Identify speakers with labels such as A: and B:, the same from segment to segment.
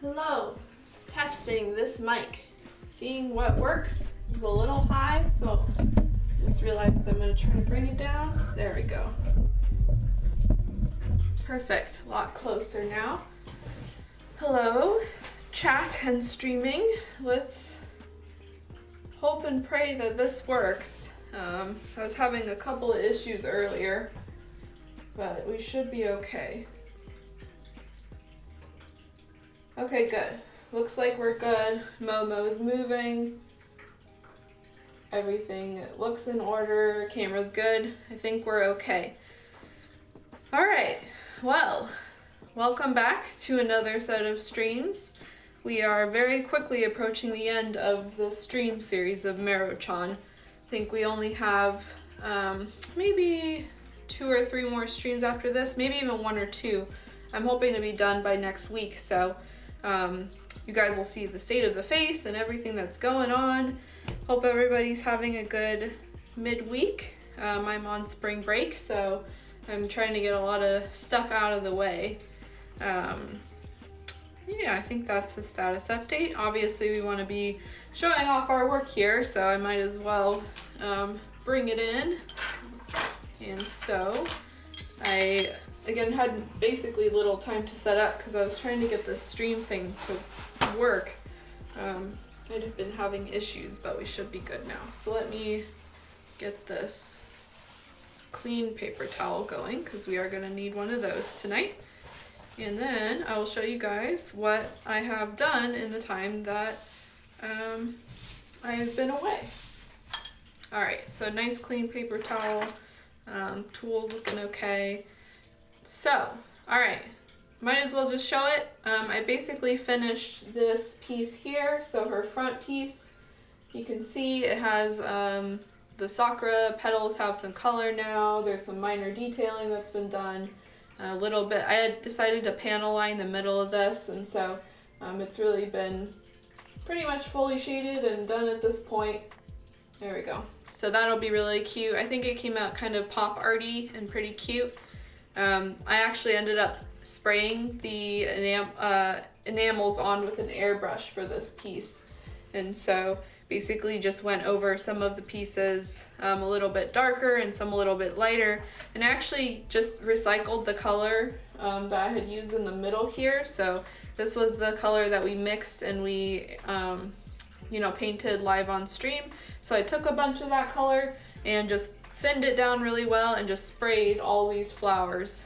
A: Hello, testing this mic, seeing what works. It's a little high, so just realized I'm going to try to bring it down. There we go. Perfect, a lot closer now. Hello, chat and streaming. Let's hope and pray that this works. I was having a couple of issues earlier, but we should be okay. Okay, good. Looks like we're good. Momo's moving. Everything looks in order. Camera's good. I think we're okay. All right. Well, welcome back to another set of streams. We are very quickly approaching the end of the stream series of Mero-chan. I think we only have maybe 2 or 3 more streams after this, maybe even 1 or 2. I'm hoping to be done by next week, so you guys will see the state of the face and everything that's going on. Hope everybody's having a good midweek. I'm on spring break, so I'm trying to get a lot of stuff out of the way. Yeah, I think that's the status update. Obviously, we want to be showing off our work here, so I might as well bring it in. And so I again had basically little time to set up because I was trying to get this stream thing to work. I'd have been having issues, but we should be good now. So let me get this clean paper towel going because we are going to need one of those tonight. And then I will show you guys what I have done in the time that I have been away. All right, so nice clean paper towel, tools looking okay. So, all right, might as well just show it. I basically finished this piece here. So her front piece, you can see it has the sakura petals have some color now. There's some minor detailing that's been done. A little bit, I had decided to panel line the middle of this, and so it's really been pretty much fully shaded and done at this point. There we go. So that'll be really cute. I think it came out kind of pop arty and pretty cute. I actually ended up spraying the enamels on with an airbrush for this piece, and so basically just went over some of the pieces a little bit darker and some a little bit lighter, and actually just recycled the color that I had used in the middle here. So this was the color that we mixed and we painted live on stream. So I took a bunch of that color and just thinned it down really well and just sprayed all these flowers.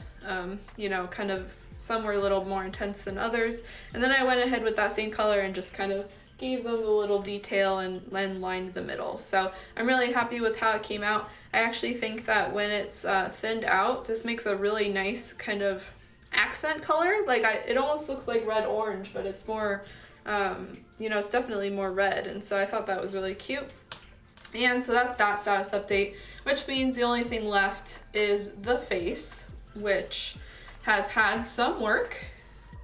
A: Kind of some were a little more intense than others, and then I went ahead with that same color and just kind of gave them the little detail and then lined the middle. So I'm really happy with how it came out. I actually think that when it's thinned out, this makes a really nice kind of accent color. It almost looks like red orange, but it's more, it's definitely more red. And so I thought that was really cute. And so that's that status update, which means the only thing left is the face, which has had some work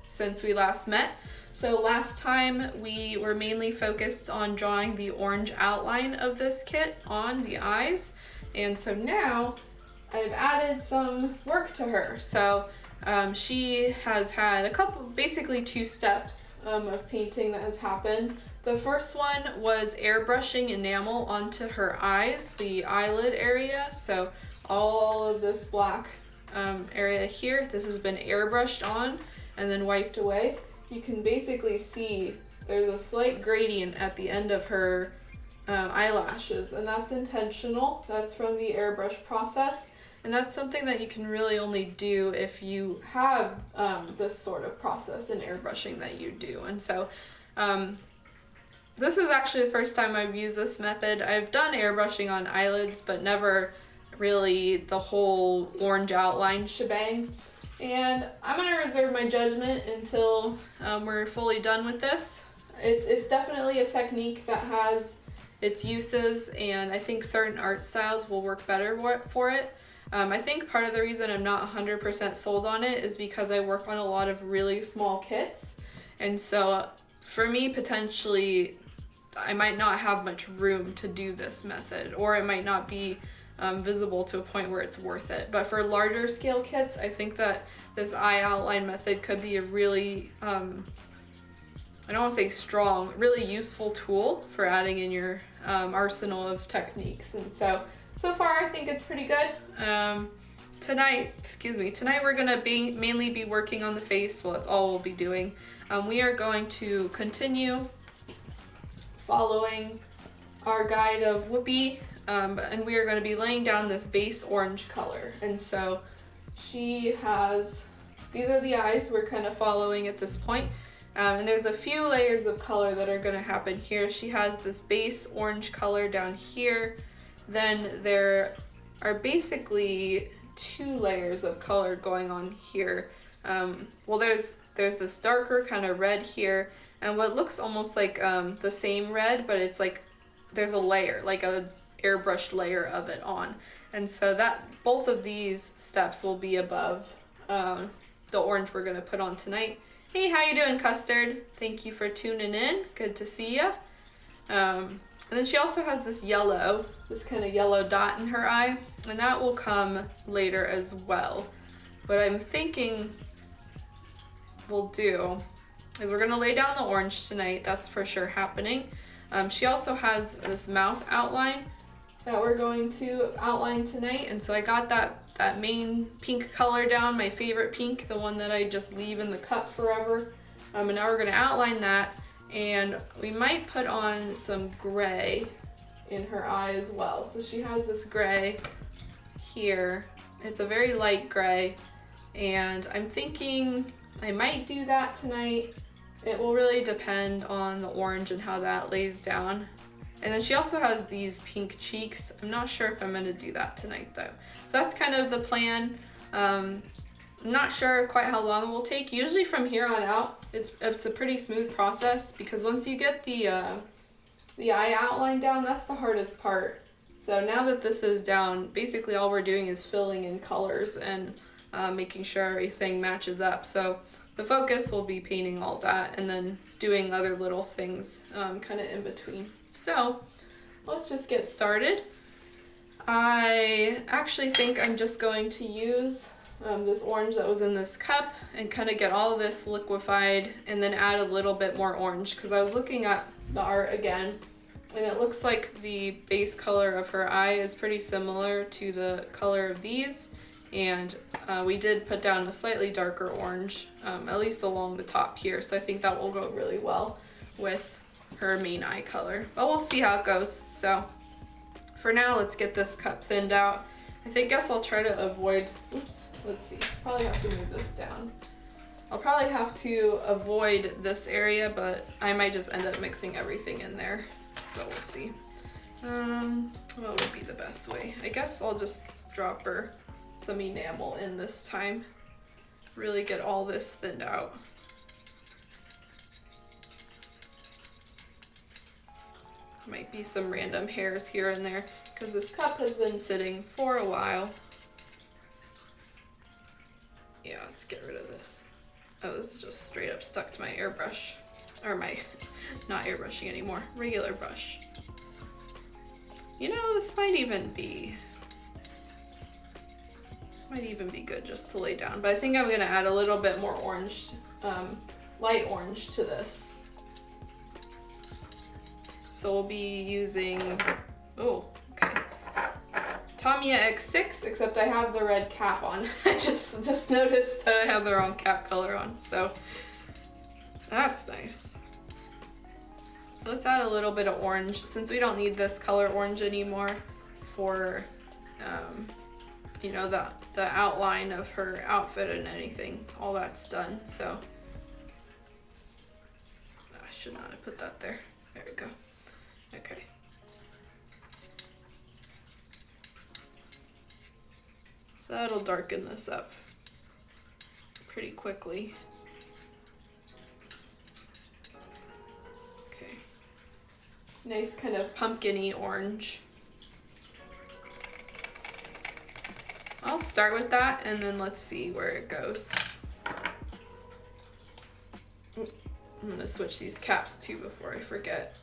A: since we last met. So last time we were mainly focused on drawing the orange outline of this kit on the eyes. And so now I've added some work to her. So she has had basically 2 steps of painting that has happened. The first one was airbrushing enamel onto her eyes, the eyelid area. So all of this black area here, this has been airbrushed on and then wiped away. You can basically see there's a slight gradient at the end of her eyelashes, and that's intentional. That's from the airbrush process, and that's something that you can really only do if you have this sort of process in airbrushing that you do. And so this is actually the first time I've used this method. I've done airbrushing on eyelids, but never really the whole orange outline shebang. And I'm going to reserve my judgment until we're fully done with this. It's definitely a technique that has its uses, and I think certain art styles will work better for it. I think part of the reason I'm not 100% sold on it is because I work on a lot of really small kits, and so for me, potentially, I might not have much room to do this method, or it might not be visible to a point where it's worth it. But for larger scale kits, I think that this eye outline method could be a really I don't want to say strong, really useful tool for adding in your arsenal of techniques. And so far I think it's pretty good. Tonight we're gonna mainly be working on the face. Well, that's all we'll be doing. We are going to continue following our guide of Whoopie, and we are going to be laying down this base orange color. And so she has, these are the eyes we're kind of following at this point. And there's a few layers of color that are going to happen here. She has this base orange color down here. Then there are basically 2 layers of color going on here. Well, there's this darker kind of red here, and what looks almost like the same red, but it's like there's a layer, like a airbrushed layer of it on. And so that both of these steps will be above the orange we're gonna put on tonight. Hey, how you doing, Custard? Thank you for tuning in. Good to see ya. And then she also has this yellow, this kind of yellow dot in her eye, and that will come later as well. What I'm thinking we'll do is we're gonna lay down the orange tonight. That's for sure happening. She also has this mouth outline that we're going to outline tonight, and so I got that main pink color down, my favorite pink, the one that I just leave in the cup forever. And now we're gonna outline that, and we might put on some gray in her eye as well. So she has this gray here. It's a very light gray, and I'm thinking I might do that tonight. It will really depend on the orange and how that lays down. And then she also has these pink cheeks. I'm not sure if I'm gonna do that tonight though. So that's kind of the plan. I'm not sure quite how long it will take. Usually from here on out, it's a pretty smooth process, because once you get the eye outline down, that's the hardest part. So now that this is down, basically all we're doing is filling in colors and making sure everything matches up. So the focus will be painting all that and then doing other little things kind of in between. So let's just get started. I actually think I'm just going to use this orange that was in this cup and kind of get all of this liquefied and then add a little bit more orange, because I was looking at the art again and it looks like the base color of her eye is pretty similar to the color of these. And we did put down a slightly darker orange, at least along the top here. So I think that will go really well with her main eye color. But we'll see how it goes. So for now, let's get this cup thinned out. Guess I'll try to avoid, oops, let's see. Probably have to move this down. I'll probably have to avoid this area, but I might just end up mixing everything in there. So we'll see. What would be the best way? I guess I'll just drop her some enamel in this time. Really get all this thinned out. Might be some random hairs here and there because this cup has been sitting for a while. Yeah, let's get rid of this. Oh, this is just straight up stuck to my airbrush. Or my, not airbrushing anymore, regular brush. You know, this might even be good just to lay down, but I think I'm gonna add a little bit more orange, light orange to this. So we'll be using, oh, okay, Tamiya X6, except I have the red cap on. I just noticed that I have the wrong cap color on, so that's nice. So let's add a little bit of orange, since we don't need this color orange anymore for you know, the outline of her outfit and anything. All that's done, so. I should not have put that there. There we go. Okay. So that'll darken this up pretty quickly. Okay. Nice kind of pumpkin-y orange. I'll start with that and then let's see where it goes. I'm gonna switch these caps too before I forget.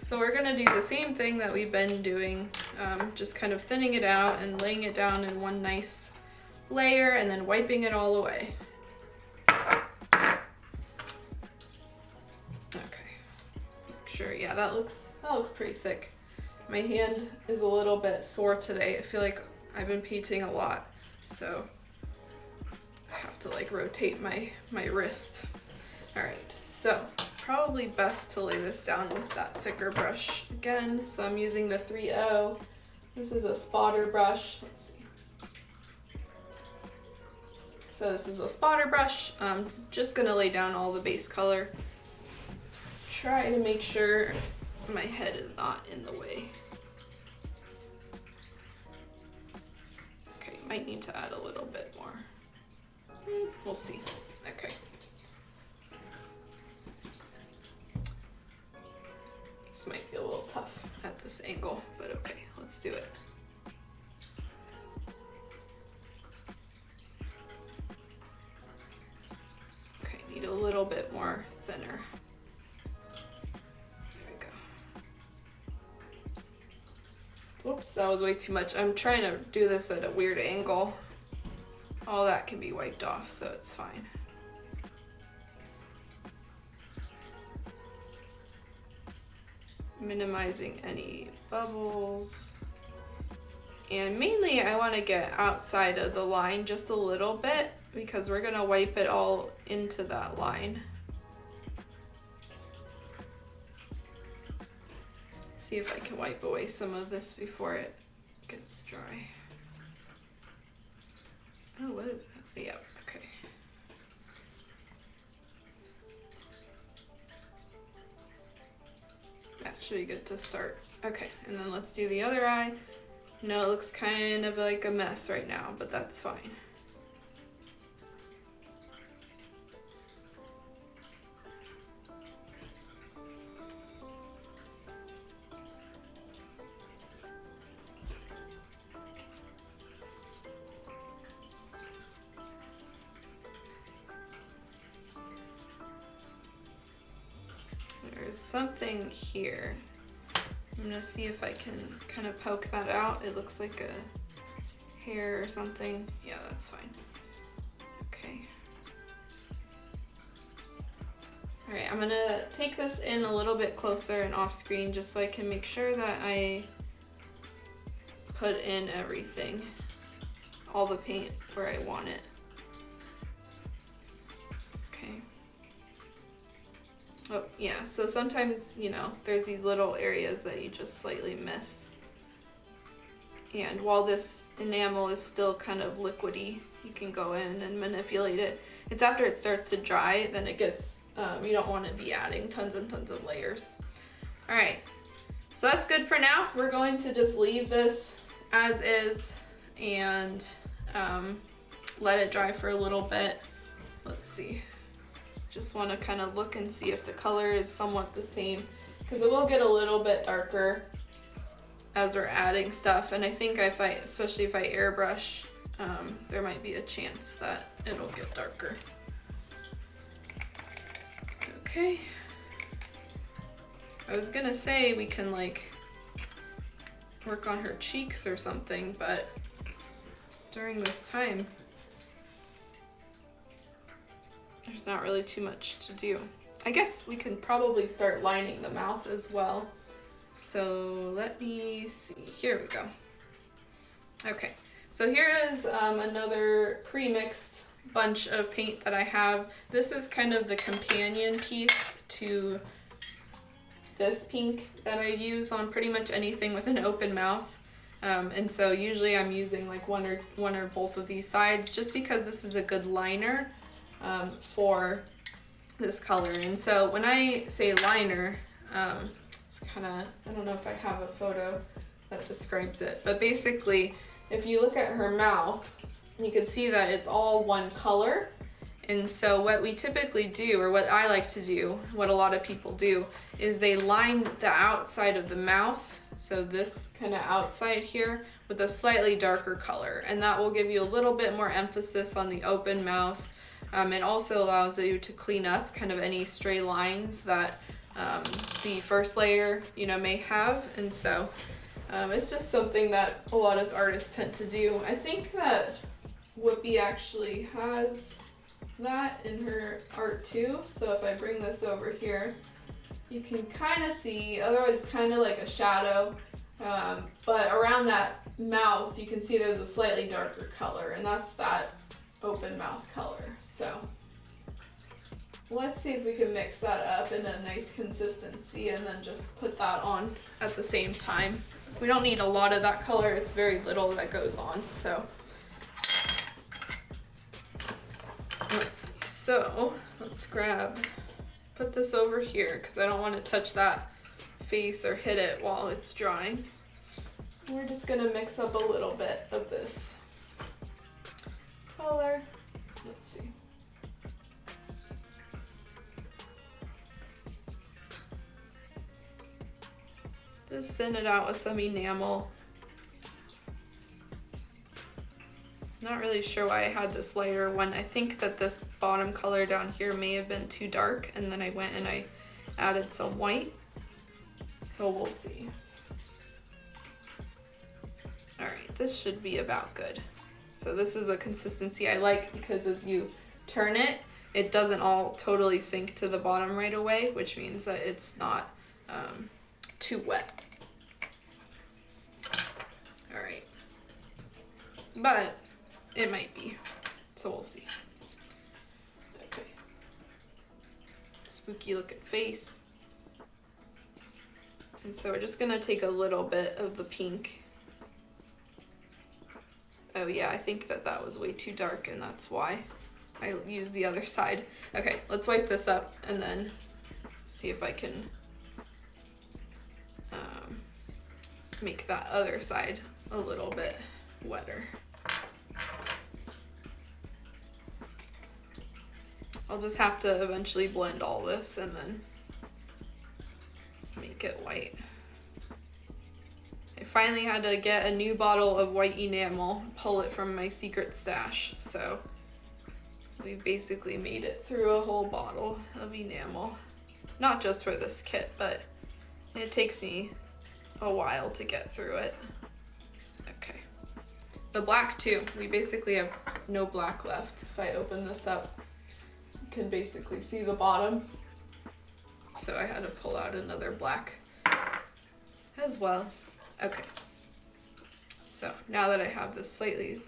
A: So we're gonna do the same thing that we've been doing just kind of thinning it out and laying it down in one nice layer and then wiping it all away. Okay, sure, yeah, that looks pretty thick. My hand is a little bit sore today. I feel like I've been painting a lot, so I have to like rotate my wrist. All right, so probably best to lay this down with that thicker brush again. So I'm using the 3.0. This is a spotter brush. Let's see. So this is a spotter brush. I'm just gonna lay down all the base color. Try to make sure my head is not in the way. Okay, might need to add a little bit more. We'll see. Okay. This might be a little tough at this angle, but okay, let's do it. Okay, need a little bit more thinner. There we go. Whoops, that was way too much. I'm trying to do this at a weird angle. All that can be wiped off, so it's fine. Minimizing any bubbles. And mainly I want to get outside of the line just a little bit because we're going to wipe it all into that line. See if I can wipe away some of this before it gets dry. Oh, what is that? Yeah, okay. That should be good to start. Okay, and then let's do the other eye. No, it looks kind of like a mess right now, but that's fine. There's something here. I'm gonna see if I can kind of poke that out. It looks like a hair or something. Yeah, that's fine. Okay. All right, I'm gonna take this in a little bit closer and off screen just so I can make sure that I put in everything, all the paint where I want it. Okay. Oh, yeah, so sometimes, you know, there's these little areas that you just slightly miss. And while this enamel is still kind of liquidy, you can go in and manipulate it. It's after it starts to dry, then it gets, you don't want to be adding tons and tons of layers. All right, so that's good for now. We're going to just leave this as is and let it dry for a little bit. Let's see. Just want to kind of look and see if the color is somewhat the same because it will get a little bit darker as we're adding stuff. And I think if I, especially if I airbrush, there might be a chance that it'll get darker. Okay. I was gonna say we can like work on her cheeks or something, but during this time, there's not really too much to do. I guess we can probably start lining the mouth as well. So let me see, here we go. Okay, so here is another pre-mixed bunch of paint that I have. This is kind of the companion piece to this pink that I use on pretty much anything with an open mouth. And so usually I'm using like one or both of these sides just because this is a good liner for this color. And so when I say liner, it's kind of, I don't know if I have a photo that describes it, but basically if you look at her mouth, you can see that it's all one color. And so what we typically do, or what I like to do, what a lot of people do, is they line the outside of the mouth, so this kind of outside here, with a slightly darker color. And that will give you a little bit more emphasis on the open mouth. It also allows you to clean up kind of any stray lines that the first layer, you know, may have. And so It's just something that a lot of artists tend to do. I think that Whoopie actually has that in her art too. So if I bring this over here, you can kind of see, otherwise it's kind of like a shadow, but around that mouth you can see there's a slightly darker color, and that's that open mouth color. So let's see if we can mix that up in a nice consistency and then just put that on at the same time. We don't need a lot of that color, it's very little that goes on, so. Let's see, so let's put this over here because I don't want to touch that face or hit it while it's drying. We're just gonna mix up a little bit of this color. Let's see. Just thin it out with some enamel. Not really sure why I had this lighter one. I think that this bottom color down here may have been too dark, and then I went and I added some white. So we'll see. All right, this should be about good. So this is a consistency I like because as you turn it, it doesn't all totally sink to the bottom right away, which means that it's not too wet. All right, but it might be, so we'll see. Okay, spooky looking face. And so we're just gonna take a little bit of the pink. Oh yeah, I think that was way too dark, and that's why I used the other side. Okay, let's wipe this up and then see if I can make that other side a little bit wetter. I'll just have to eventually blend all this and then make it white. I finally had to get a new bottle of white enamel, pull it from my secret stash. So we basically made it through a whole bottle of enamel. Not just for this kit, but it takes me a while to get through it. Okay. The black too. We basically have no black left. If I open this up, you can basically see the bottom. So I had to pull out another black as well. Okay. So now that I have this slightly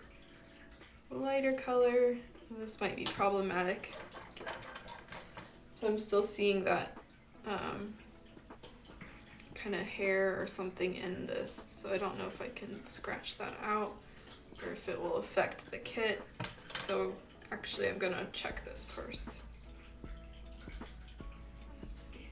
A: lighter color, this might be problematic. So I'm still seeing that kind of hair or something in this. So I don't know if I can scratch that out or if it will affect the kit. So actually I'm gonna check this first. Let's see.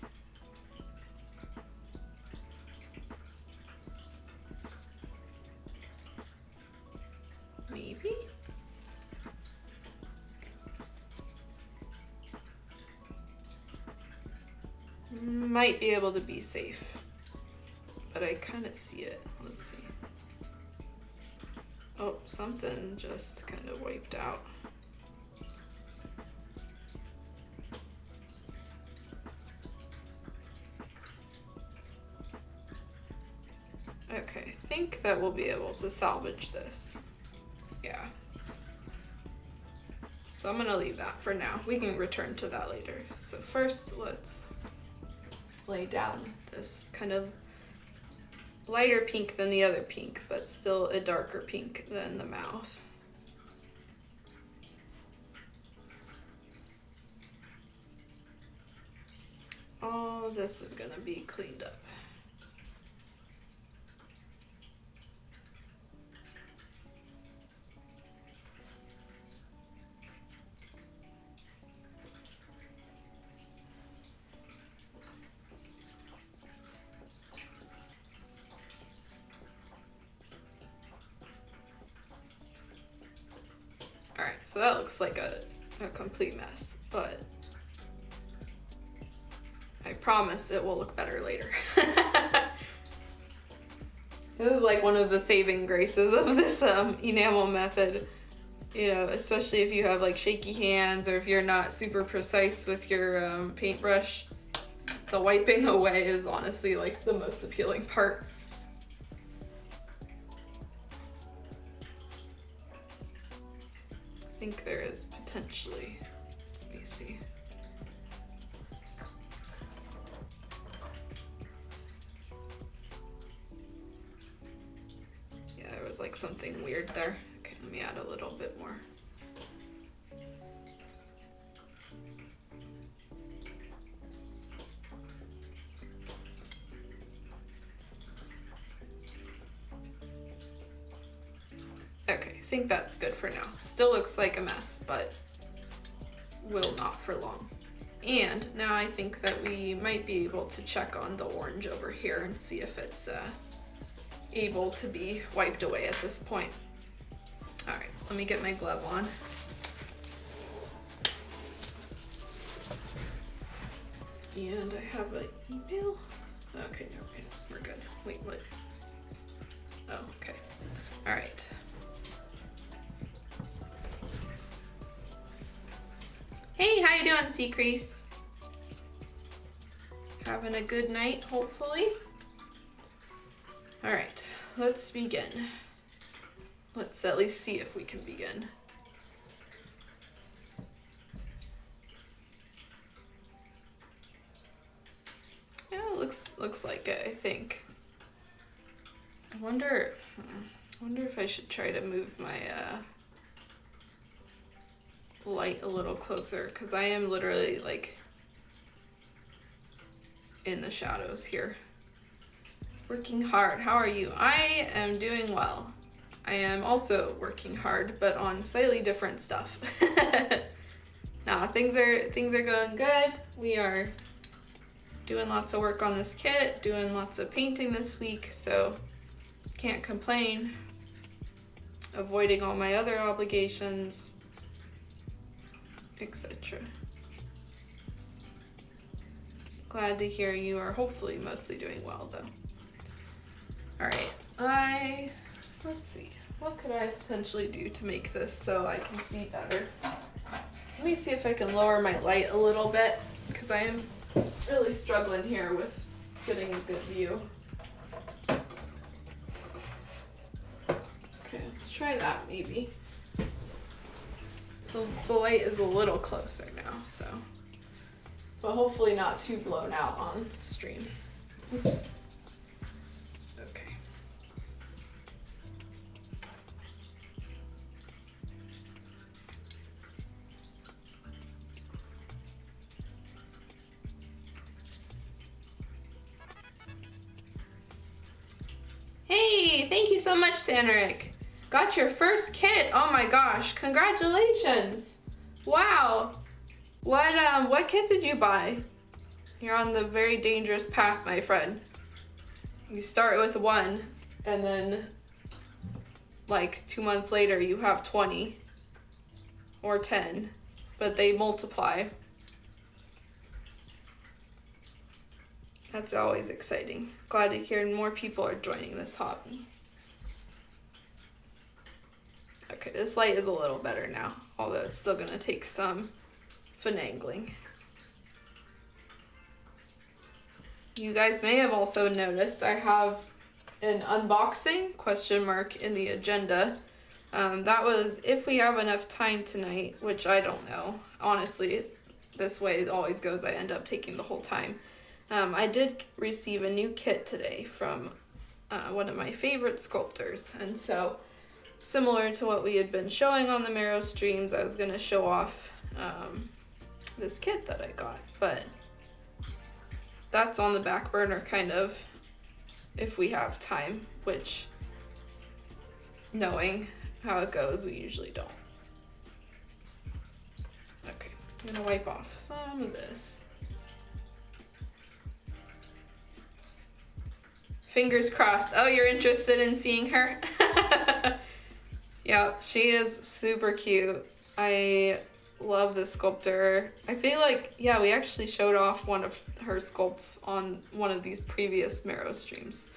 A: Maybe? Might be able to be safe, but I kind of see it. Let's see. Oh, something just kind of wiped out. Okay, I think that we'll be able to salvage this. Yeah. So I'm gonna leave that for now. We can return to that later. So first, let's lay down this kind of lighter pink than the other pink, but still a darker pink than the mouth. All this is gonna be cleaned up. Alright, so that looks like a complete mess, but I promise it will look better later. This is like one of the saving graces of this enamel method, you know, especially if you have like shaky hands or if you're not super precise with your paintbrush. The wiping away is honestly like the most appealing part. think there is potentially. Let me see. Yeah, there was like something weird there. Okay, let me add a little bit more. Okay, I think that's good for now. Still looks like a mess, but will not for long. And now I think that we might be able to check on the orange over here and see if it's able to be wiped away at this point. All right, let me get my glove on. And I have an email. Okay, never mind, we're good. Wait, what? Oh, okay. All right. Hey, how you doing, Seacrease? Having a good night, hopefully. All right, let's begin. Let's at least see if we can begin. Yeah, looks like it, I think. I wonder if I should try to move my light a little closer, because I am literally like in the shadows here. Working hard. How are you? I am doing well. I am also working hard, but on slightly different stuff. Nah, things are going good. We are doing lots of work on this kit, doing lots of painting this week, so can't complain. Avoiding all my other obligations, etc. Glad to hear you are hopefully mostly doing well though. All right, let's see, what could I potentially do to make this so I can see better? Let me see if I can lower my light a little bit, because I am really struggling here with getting a good view. Okay, let's try that maybe. So the light is a little closer now, so, but hopefully not too blown out on stream. Oops. Okay. Hey, thank you so much, Saneric. Got your first kit. Oh my gosh, congratulations. Wow. What kit did you buy? You're on the very dangerous path, my friend. You start with 1 and then like 2 months later you have 20 or 10, but they multiply. That's always exciting. Glad to hear more people are joining this hobby. Okay, this light is a little better now, although it's still gonna take some finagling. You guys may have also noticed I have an unboxing question mark in the agenda. That was if we have enough time tonight, which I don't know. Honestly, this way it always goes. I end up taking the whole time. I did receive a new kit today from one of my favorite sculptors, and so similar to what we had been showing on the Mero streams, I was gonna show off this kit that I got, but that's on the back burner kind of if we have time, which knowing how it goes, we usually don't. Okay, I'm gonna wipe off some of this. Fingers crossed. Oh, you're interested in seeing her? Yeah, she is super cute. I love this sculptor. I feel like, yeah, we actually showed off one of her sculpts on one of these previous Mero streams.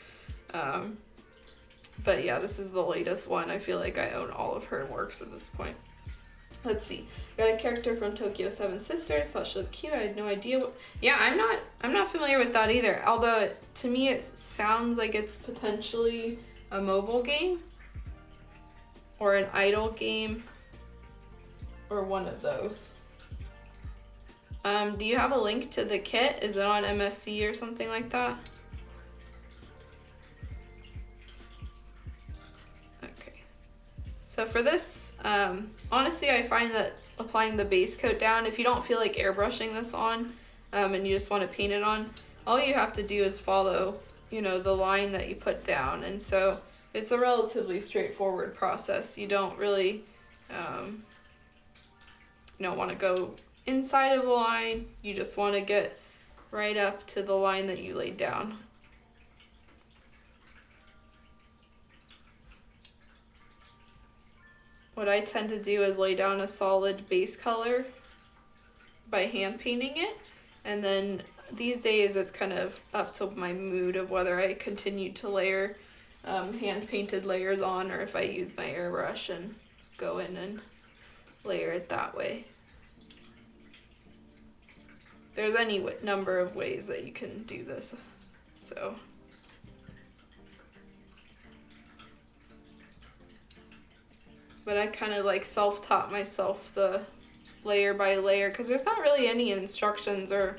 A: But yeah, this is the latest one. I feel like I own all of her works at this point. Let's see. Got a character from Tokyo Seven Sisters. Thought she looked cute. I had no idea what. Yeah, I'm not familiar with that either. Although to me it sounds like it's potentially a mobile game or an idle game. or one of those. Do you have a link to the kit? Is it on MFC or something like that? Okay. So for this, honestly, I find that applying the base coat down, if you don't feel like airbrushing this on, and you just want to paint it on, all you have to do is follow, you know, the line that you put down. And so it's a relatively straightforward process. You don't really, you don't want to go inside of the line. You just want to get right up to the line that you laid down. What I tend to do is lay down a solid base color by hand painting it, and then these days it's kind of up to my mood of whether I continue to layer hand painted layers on, or if I use my airbrush and go in and layer it that way. There's any number of ways that you can do this, so. But I kind of like self-taught myself the layer by layer, because there's not really any instructions or,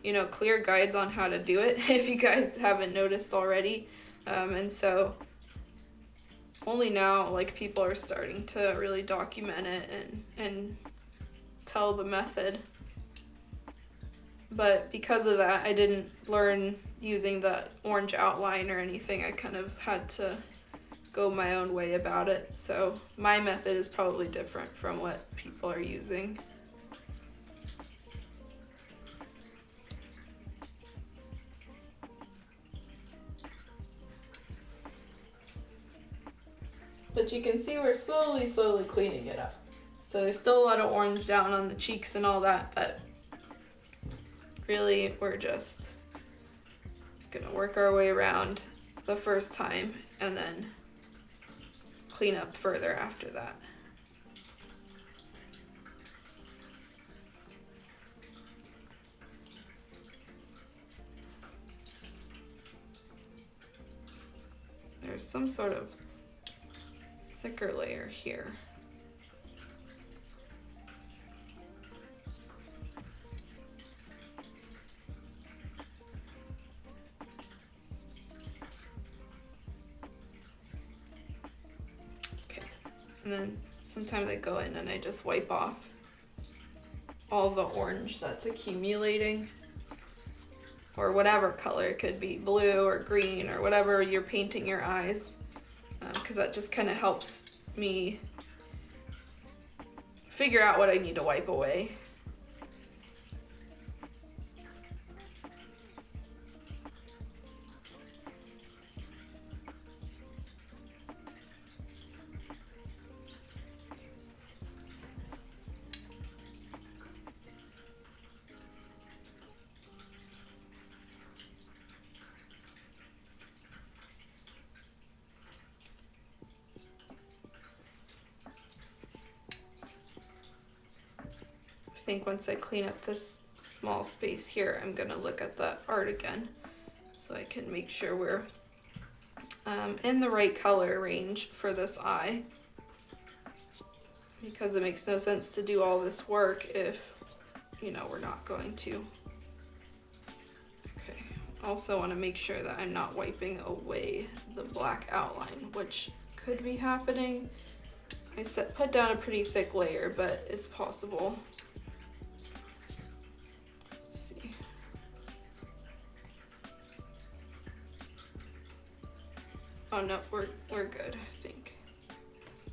A: you know, clear guides on how to do it, if you guys haven't noticed already. And so only now, like, people are starting to really document it and tell the method. But because of that, I didn't learn using the orange outline or anything. I kind of had to go my own way about it. So my method is probably different from what people are using. But you can see we're slowly cleaning it up. So there's still a lot of orange down on the cheeks and all that, but really we're just gonna work our way around the first time and then clean up further after that. There's some sort of thicker layer here. Okay, and then sometimes I go in and I just wipe off all the orange that's accumulating, or whatever color. It could be blue or green or whatever you're painting your eyes. Because that just kind of helps me figure out what I need to wipe away. I think once I clean up this small space here, I'm gonna look at the art again so I can make sure we're in the right color range for this eye, because it makes no sense to do all this work if, you know, we're not going to. Okay, also want to make sure that I'm not wiping away the black outline, which could be happening. I put down a pretty thick layer, but it's possible. Oh no, we're good, I think.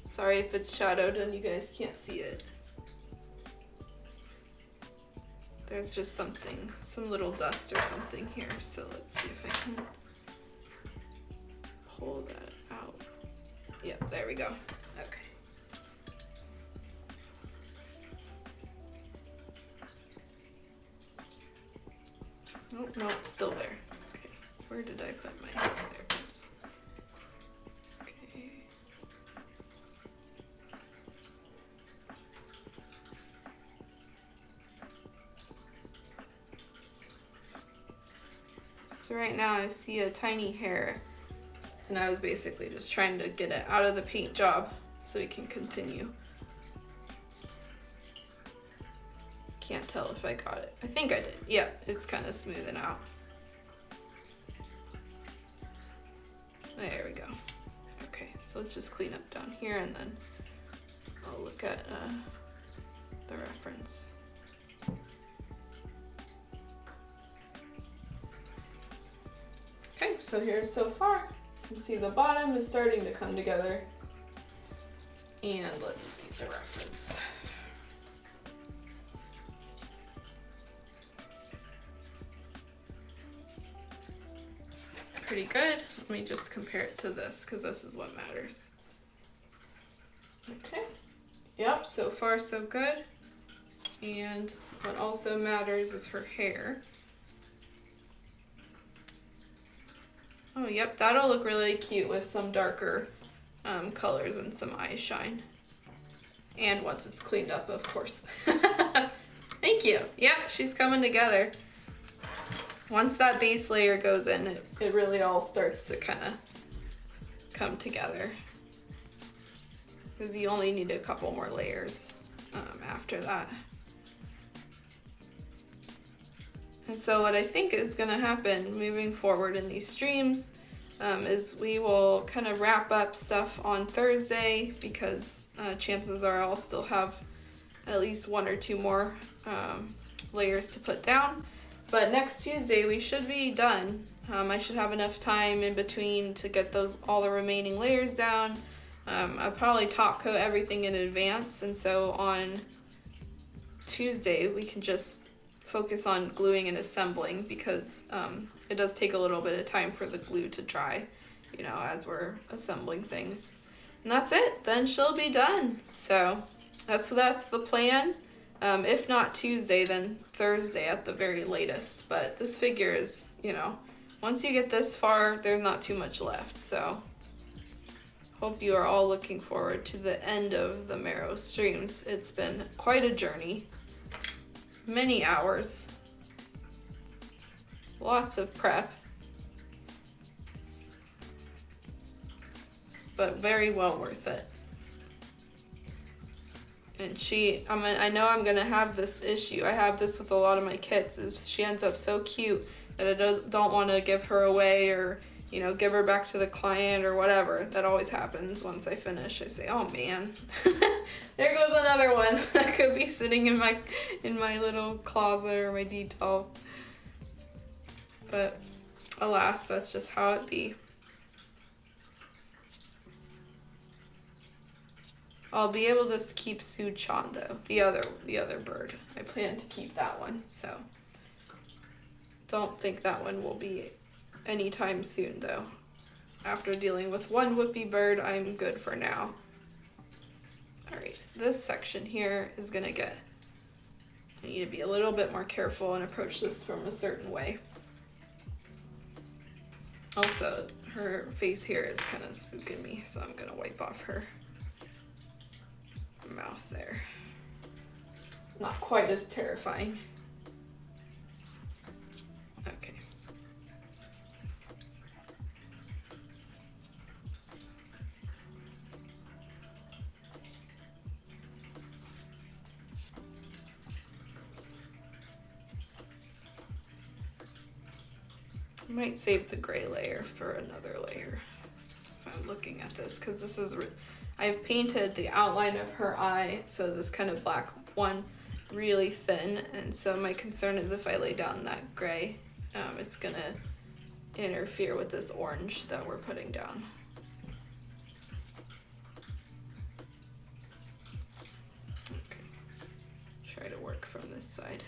A: Sorry if it's shadowed and you guys can't see it. There's just something, some little dust or something here, so let's see if I can pull that out. Yep, there we go. Okay. Nope, no, it's still there. Okay, where did I put my, there it is. So right now I see a tiny hair, and I was basically just trying to get it out of the paint job so we can continue. can't tell if I got it. I think I did. Yeah, it's kind of smoothing out. There we go. Okay, so let's just clean up down here and then I'll look at the reference. Okay, so here's so far. You can see the bottom is starting to come together. And let's see the reference. Pretty good. Let me just compare it to this because this is what matters. Okay. Yep, so far so good. And what also matters is her hair. Oh, yep, that'll look really cute with some darker colors and some eye shine. And once it's cleaned up, of course. Thank you. Yep, she's coming together. Once that base layer goes in, it really all starts to kind of come together. Because you only need a couple more layers after that. And so what I think is going to happen moving forward in these streams is we will kind of wrap up stuff on Thursday because chances are I'll still have at least 1 or 2 more layers to put down. But next Tuesday we should be done. I should have enough time in between to get all the remaining layers down. I'll probably top coat everything in advance, and so on Tuesday we can just focus on gluing and assembling because it does take a little bit of time for the glue to dry, you know, as we're assembling things. And that's it, then she'll be done. So that's the plan. If not Tuesday, then Thursday at the very latest. But this figure is, you know, once you get this far, there's not too much left. So hope you are all looking forward to the end of the Mero streams. It's been quite a journey. Many hours, lots of prep, but very well worth it. And I know I'm gonna have this issue. I have this with a lot of my kits, is she ends up so cute that I don't want to give her away or, you know, give her back to the client or whatever. That always happens once I finish. I say, oh man, there goes another one that could be sitting in my little closet or my detail. But alas, that's just how it be. I'll be able to keep Su-chan though, the other bird. I plan to keep that one, so don't think that one will be anytime soon though. After dealing with one whoopie bird, I'm good for now. All right, this section here is gonna I need to be a little bit more careful and approach this from a certain way. Also, her face here is kind of spooking me, so I'm gonna wipe off her mouth there. Not quite as terrifying. Okay. I might save the gray layer for another layer if I'm looking at this, because this is I've painted the outline of her eye, so this kind of black one really thin, and so my concern is if I lay down that gray, it's gonna interfere with this orange that we're putting down. Okay, try to work from this side.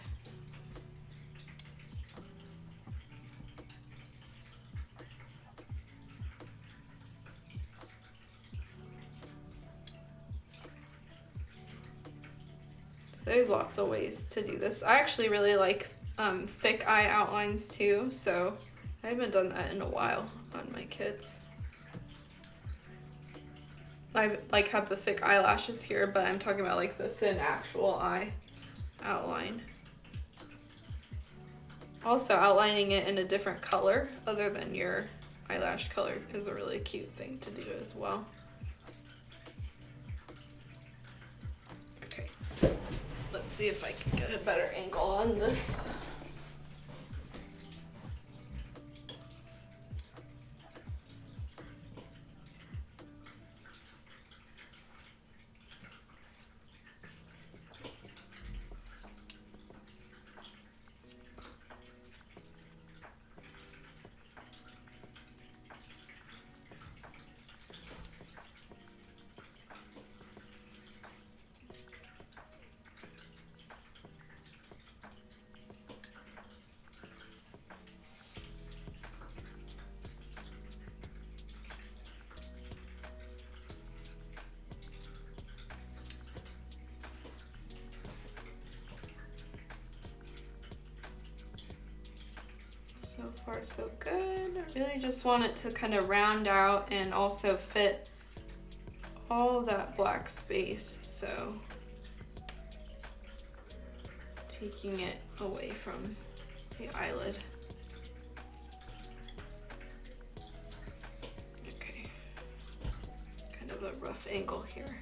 A: There's lots of ways to do this. I actually really like thick eye outlines too, so I haven't done that in a while on my kits. I have the thick eyelashes here, but I'm talking about like the thin actual eye outline. Also, outlining it in a different color other than your eyelash color is a really cute thing to do as well. see if I can get a better angle on this. So far so good. I really just want it to kind of round out and also fit all that black space. So taking it away from the eyelid. Okay, kind of a rough angle here.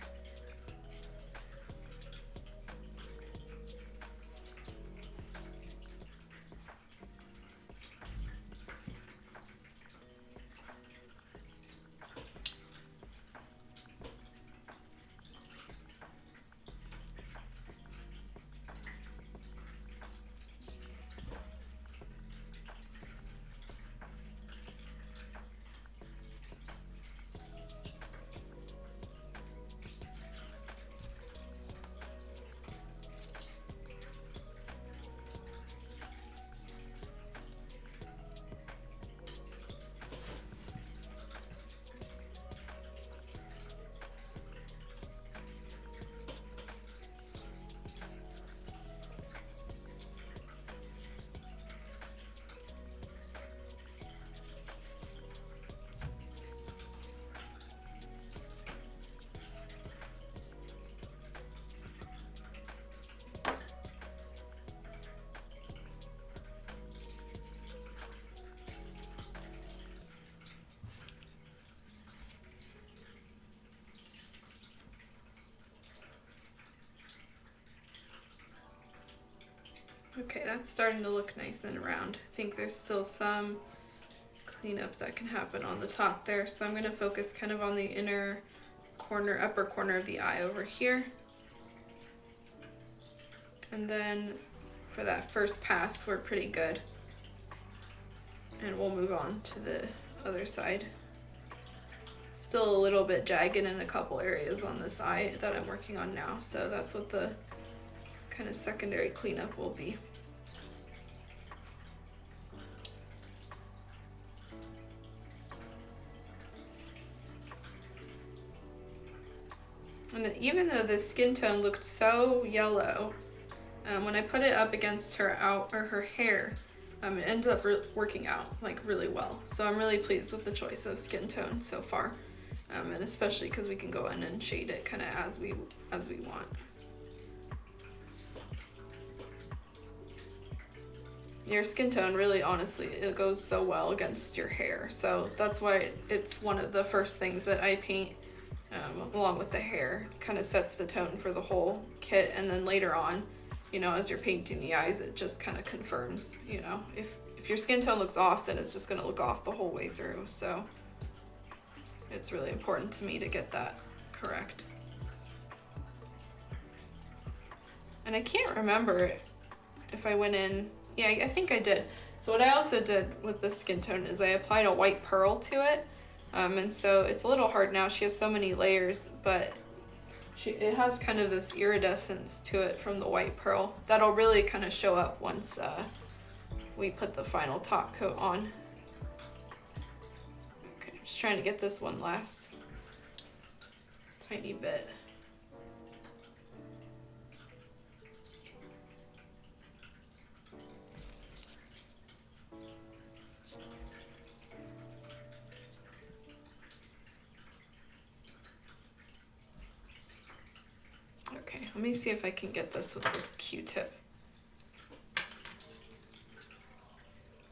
A: Okay, that's starting to look nice and round. I think there's still some cleanup that can happen on the top there. So I'm gonna focus kind of on the inner corner, upper corner of the eye over here. And then for that first pass, we're pretty good. And we'll move on to the other side. Still a little bit jagged in a couple areas on this eye that I'm working on now. So that's what the kind of secondary cleanup will be. And even though the skin tone looked so yellow, when I put it up against her hair, it ended up working out like really well. So I'm really pleased with the choice of skin tone so far, and especially because we can go in and shade it kind of as we want. Your skin tone really, honestly, it goes so well against your hair. So that's why it's one of the first things that I paint. Along with the hair, kind of sets the tone for the whole kit, and then later on, you know, as you're painting the eyes, it just kind of confirms, you know, if your skin tone looks off, then it's just going to look off the whole way through. So it's really important to me to get that correct. And I can't remember if I went in, yeah, I think I did. So what I also did with the skin tone is I applied a white pearl to it. And so it's a little hard now. She has so many layers, but it has kind of this iridescence to it from the white pearl. That'll really kind of show up once we put the final top coat on. Okay, just trying to get this one last tiny bit. Okay, let me see if I can get this with the Q-tip.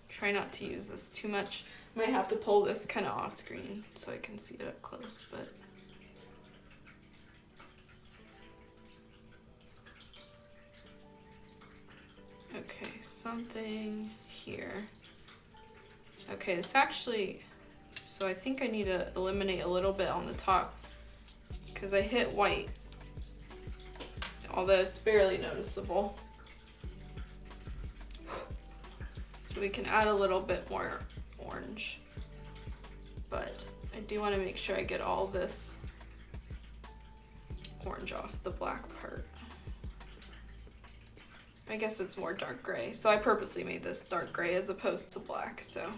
A: Try not to use this too much. Might have to pull this kind of off screen so I can see it up close, but something here. Okay, this actually, so I think I need to eliminate a little bit on the top because I hit white, although it's barely noticeable. So we can add a little bit more orange, but I do want to make sure I get all this orange off the black part. I guess it's more dark gray, so I purposely made this dark gray as opposed to black, so.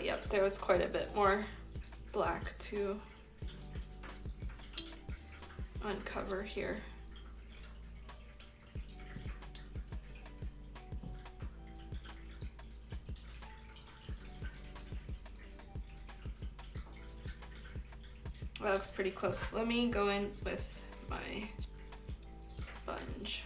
A: Yep, there was quite a bit more black to uncover here. That looks pretty close. Let me go in with my sponge.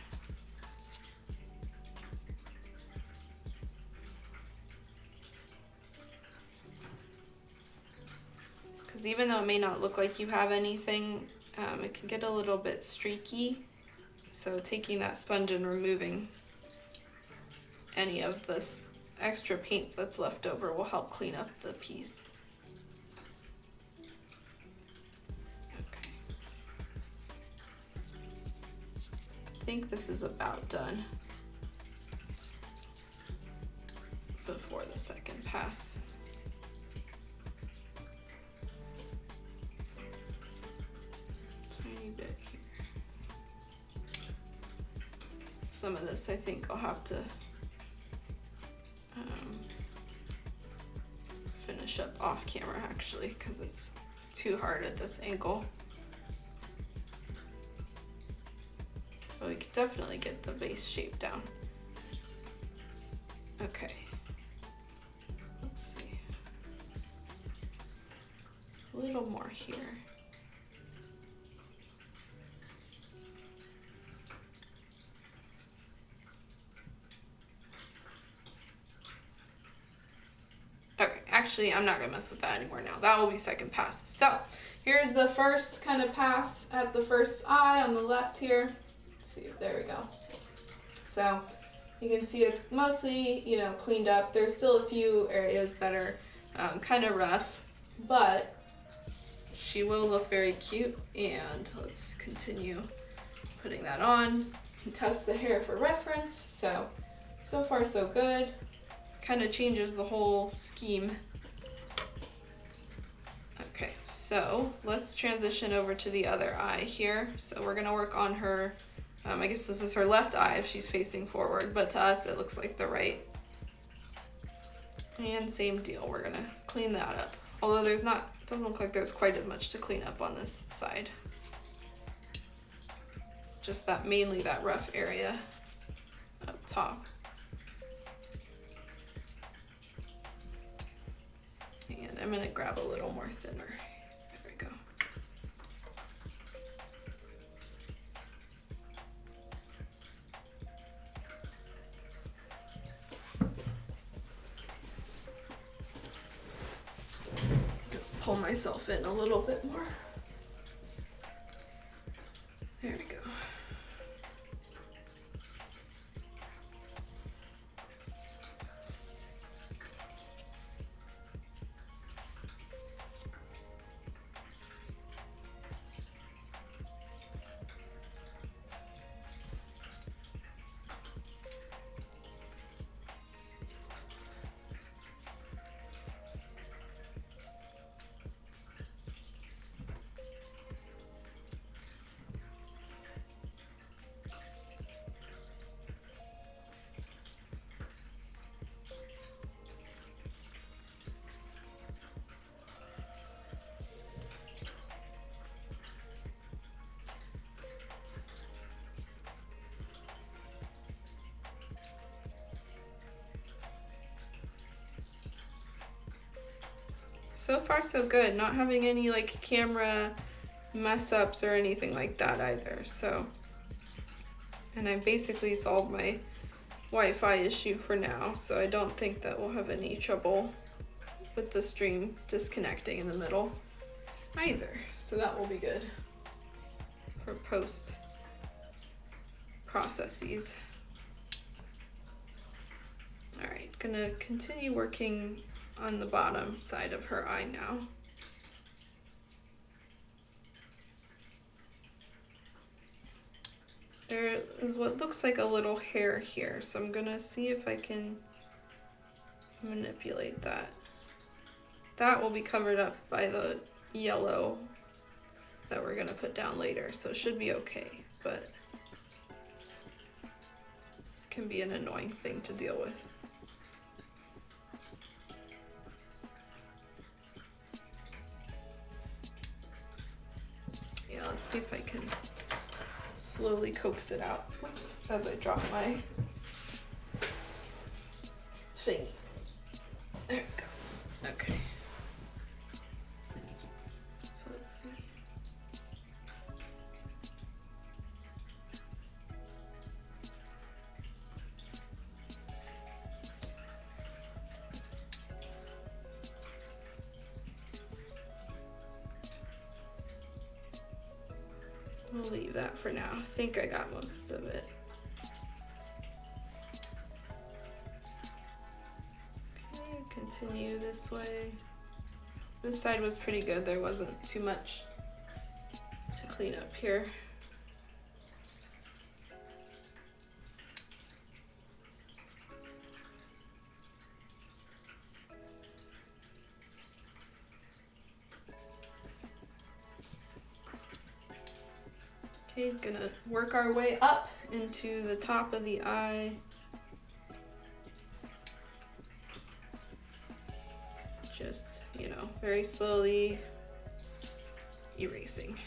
A: Even though it may not look like you have anything, it can get a little bit streaky. So taking that sponge and removing any of this extra paint that's left over will help clean up the piece. Okay. I think this is about done before the second pass. Bit here. Some of this I think I'll have to finish up off camera actually because it's too hard at this angle. But we could definitely get the base shape down. Okay. Let's see. A little more here. Actually, I'm not gonna mess with that anymore now. That will be second pass. So here's the first kind of pass at the first eye on the left here. Let's see if there we go. So you can see it's mostly, you know, cleaned up. There's still a few areas that are kind of rough, but she will look very cute. And let's continue putting that on and test the hair for reference. So far so good. Kind of changes the whole scheme. Okay, so let's transition over to the other eye here. So we're gonna work on her, I guess this is her left eye if she's facing forward, but to us it looks like the right. And same deal, we're gonna clean that up. Although doesn't look like there's quite as much to clean up on this side. Just mainly that rough area up top. And I'm gonna grab a little more thinner. There we go. Pull myself in a little bit more. There we go. so far so good. Not having any like camera mess ups or anything like that either. So, and I basically solved my Wi-Fi issue for now, so I don't think that we'll have any trouble with the stream disconnecting in the middle either. So that will be good for post processes. All right, gonna continue working on the bottom side of her eye now. There is what looks like a little hair here, so I'm gonna see if I can manipulate that. That will be covered up by the yellow that we're gonna put down later, so it should be okay, but it can be an annoying thing to deal with. Yeah, let's see if I can slowly coax it out. Oops, as I drop my thingy. There we go. Okay. So let's see. We'll leave that for now. I think I got most of it. Okay, continue this way. This side was pretty good. There wasn't too much to clean up here. Okay, gonna work our way up into the top of the eye. Just, you know, very slowly erasing.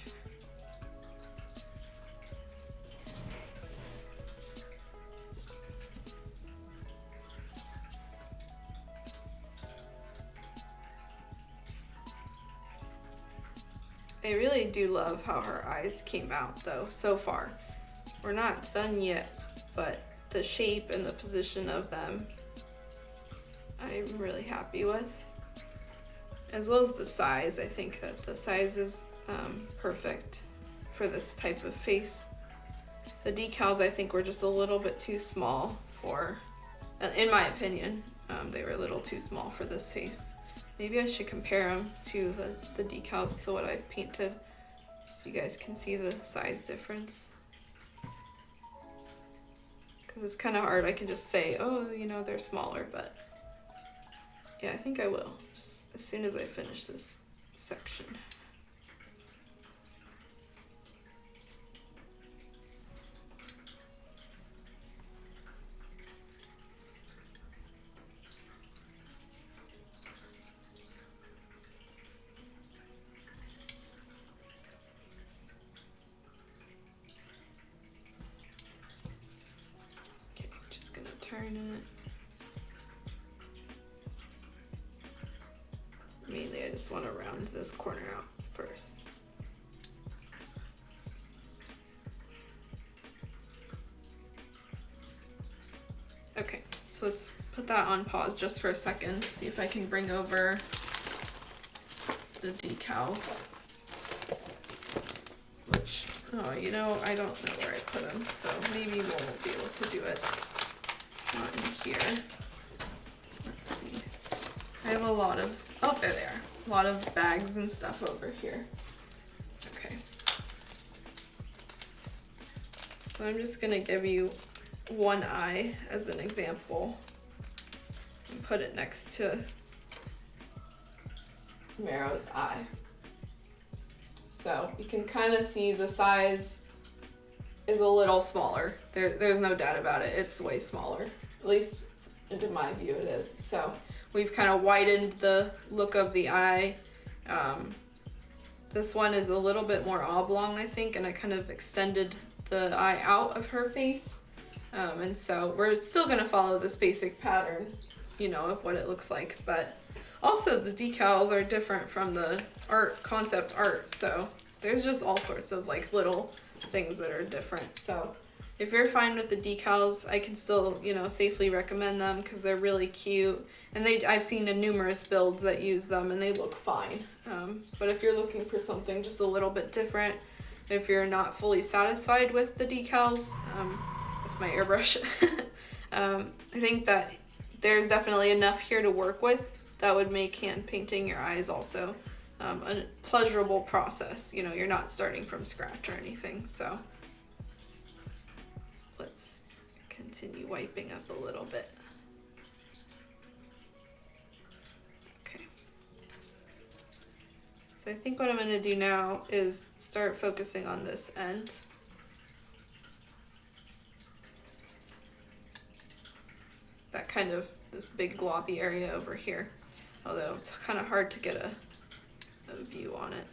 A: I really do love how her eyes came out though, so far. We're not done yet, but the shape and the position of them, I'm really happy with. As well as the size. I think that the size is perfect for this type of face. The decals I think were just a little bit too small for, in my opinion, they were a little too small for this face. Maybe I should compare them to the decals to what I've painted so you guys can see the size difference. Because it's kind of hard. I can just say, oh, you know, they're smaller, but yeah, I think I will, just as soon as I finish this section. Turn it. Mainly I just want to round this corner out first. Okay, so let's put that on pause just for a second, see if I can bring over the decals. Which, oh, you know, I don't know where I put them, so maybe we won't be able to do it. Not in here. Let's see. I have a lot of, oh, there they are. A lot of bags and stuff over here. Okay. So I'm just gonna give you one eye as an example and put it next to Mero's eye. So you can kind of see the size is a little smaller. There's no doubt about it. It's way smaller. At least in my view it is. So we've kind of widened the look of the eye. This one is a little bit more oblong, I think, and I kind of extended the eye out of her face. And so we're still gonna follow this basic pattern, you know, of what it looks like, but Also, the decals are different from the concept art, so there's just all sorts of like little things that are different. So if you're fine with the decals, I can still, you know, safely recommend them because they're really cute. And I've seen numerous builds that use them and they look fine. But if you're looking for something just a little bit different, if you're not fully satisfied with the decals, that's my airbrush. I think that there's definitely enough here to work with that would make hand painting your eyes also a pleasurable process. You know, you're not starting from scratch or anything. So let's continue wiping up a little bit. Okay. So I think what I'm going to do now is start focusing on this end. That kind of, this big globby area over here. Although it's kind of hard to get a view on it.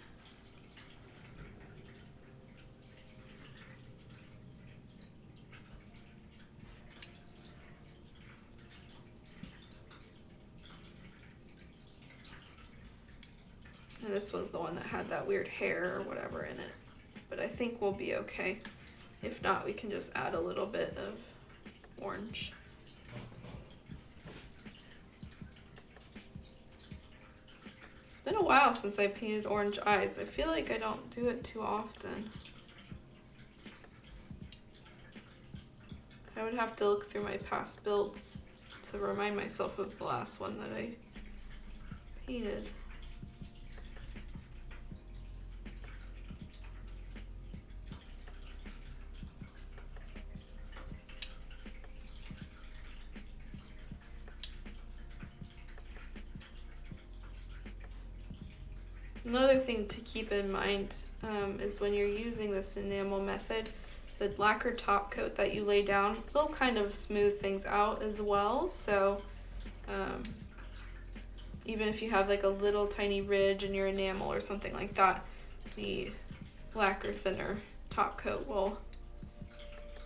A: And this was the one that had that weird hair or whatever in it. But I think we'll be okay. If not, we can just add a little bit of orange. It's been a while since I painted orange eyes. I feel like I don't do it too often. I would have to look through my past builds to remind myself of the last one that I painted. Another thing to keep in mind is when you're using this enamel method, the lacquer top coat that you lay down will kind of smooth things out as well. So even if you have like a little tiny ridge in your enamel or something like that, the lacquer thinner top coat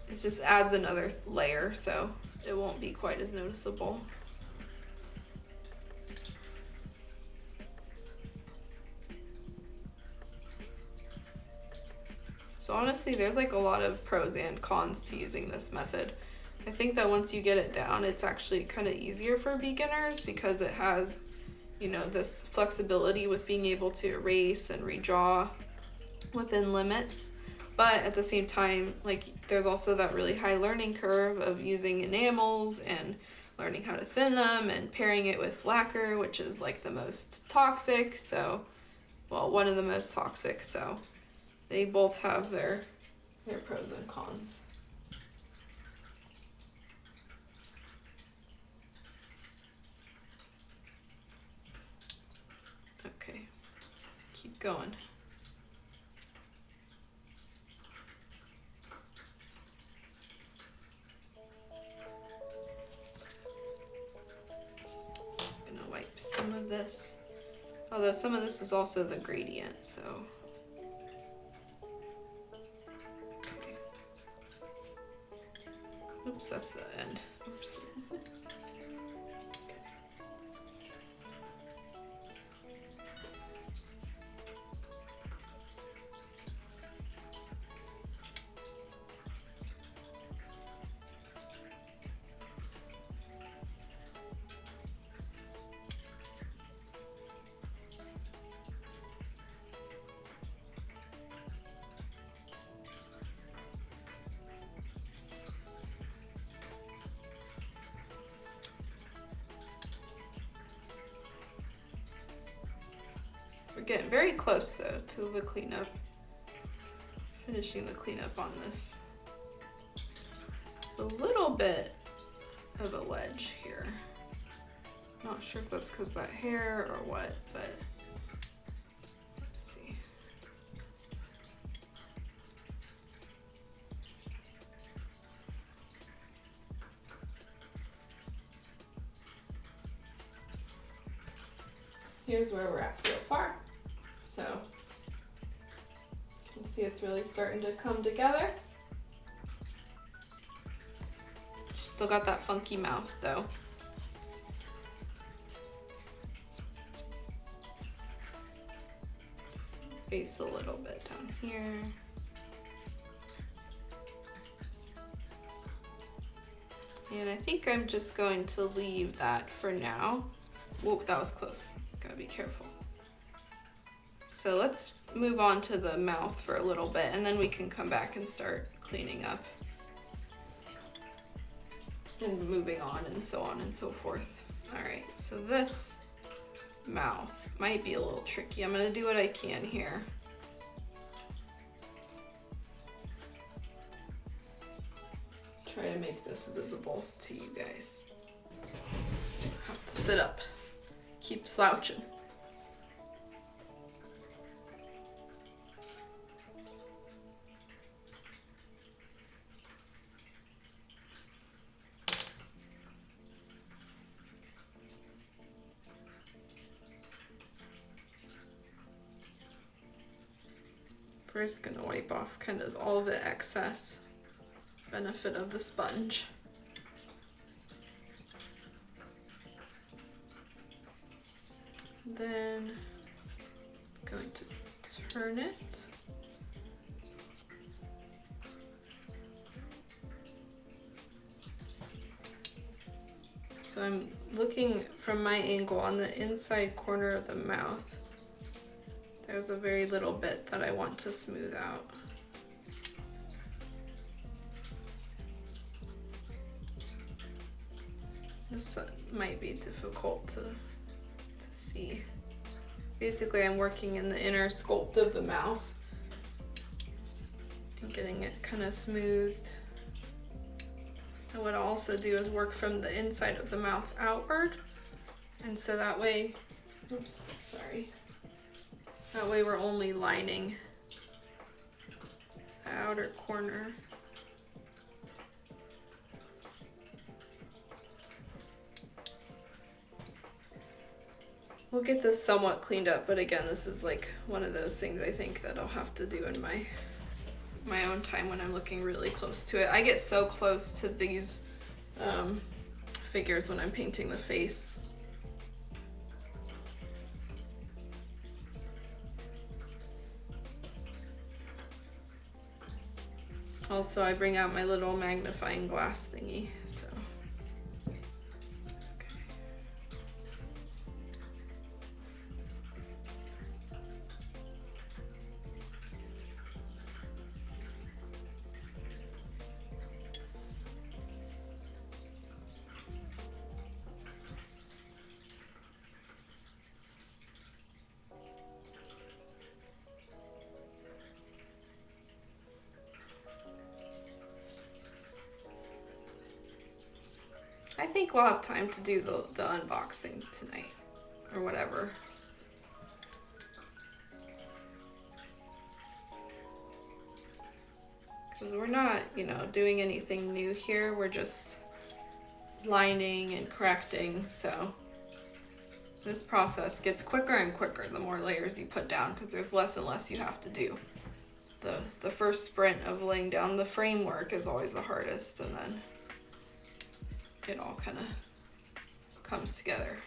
A: it just adds another layer, so it won't be quite as noticeable. So honestly, there's like a lot of pros and cons to using this method. I think that once you get it down, it's actually kind of easier for beginners because it has, you know, this flexibility with being able to erase and redraw within limits. But at the same time, like there's also that really high learning curve of using enamels and learning how to thin them and pairing it with lacquer, which is like the most toxic. So, well, one of the most toxic. So they both have their pros and cons. Okay, keep going. I'm gonna wipe some of this, although some of this is also the gradient, so. Oops, that's the end. Oops. We're getting very close though to the cleanup. Finishing the cleanup on this. A little bit of a ledge here. Not sure if that's because of that hair or what, but let's see. Here's where we're at so far. So you can see it's really starting to come together. Still got that funky mouth though. face a little bit down here. And I think I'm just going to leave that for now. Whoa, that was close. Gotta be careful. So let's move on to the mouth for a little bit, and then we can come back and start cleaning up and moving on and so on and so forth. All right, so this mouth might be a little tricky. I'm gonna do what I can here. Try to make this visible to you guys. Have to sit up. Keep slouching. First, gonna wipe off kind of all the excess benefit of the sponge. Then going to turn it. So I'm looking from my angle on the inside corner of the mouth. There's a very little bit that I want to smooth out. This might be difficult to see. Basically, I'm working in the inner sculpt of the mouth and getting it kind of smoothed. And what I'll also do is work from the inside of the mouth outward. And so that way, oops, sorry. That way we're only lining the outer corner. We'll get this somewhat cleaned up, but again, this is like one of those things I think that I'll have to do in my own time when I'm looking really close to it. I get so close to these figures when I'm painting the face. Also, I bring out my little magnifying glass thingy, so. I think we'll have time to do the unboxing tonight or whatever. Because we're not, you know, doing anything new here. We're just lining and correcting. So this process gets quicker and quicker the more layers you put down, because there's less and less you have to do. The first sprint of laying down the framework is always the hardest, and then it all kind of comes together.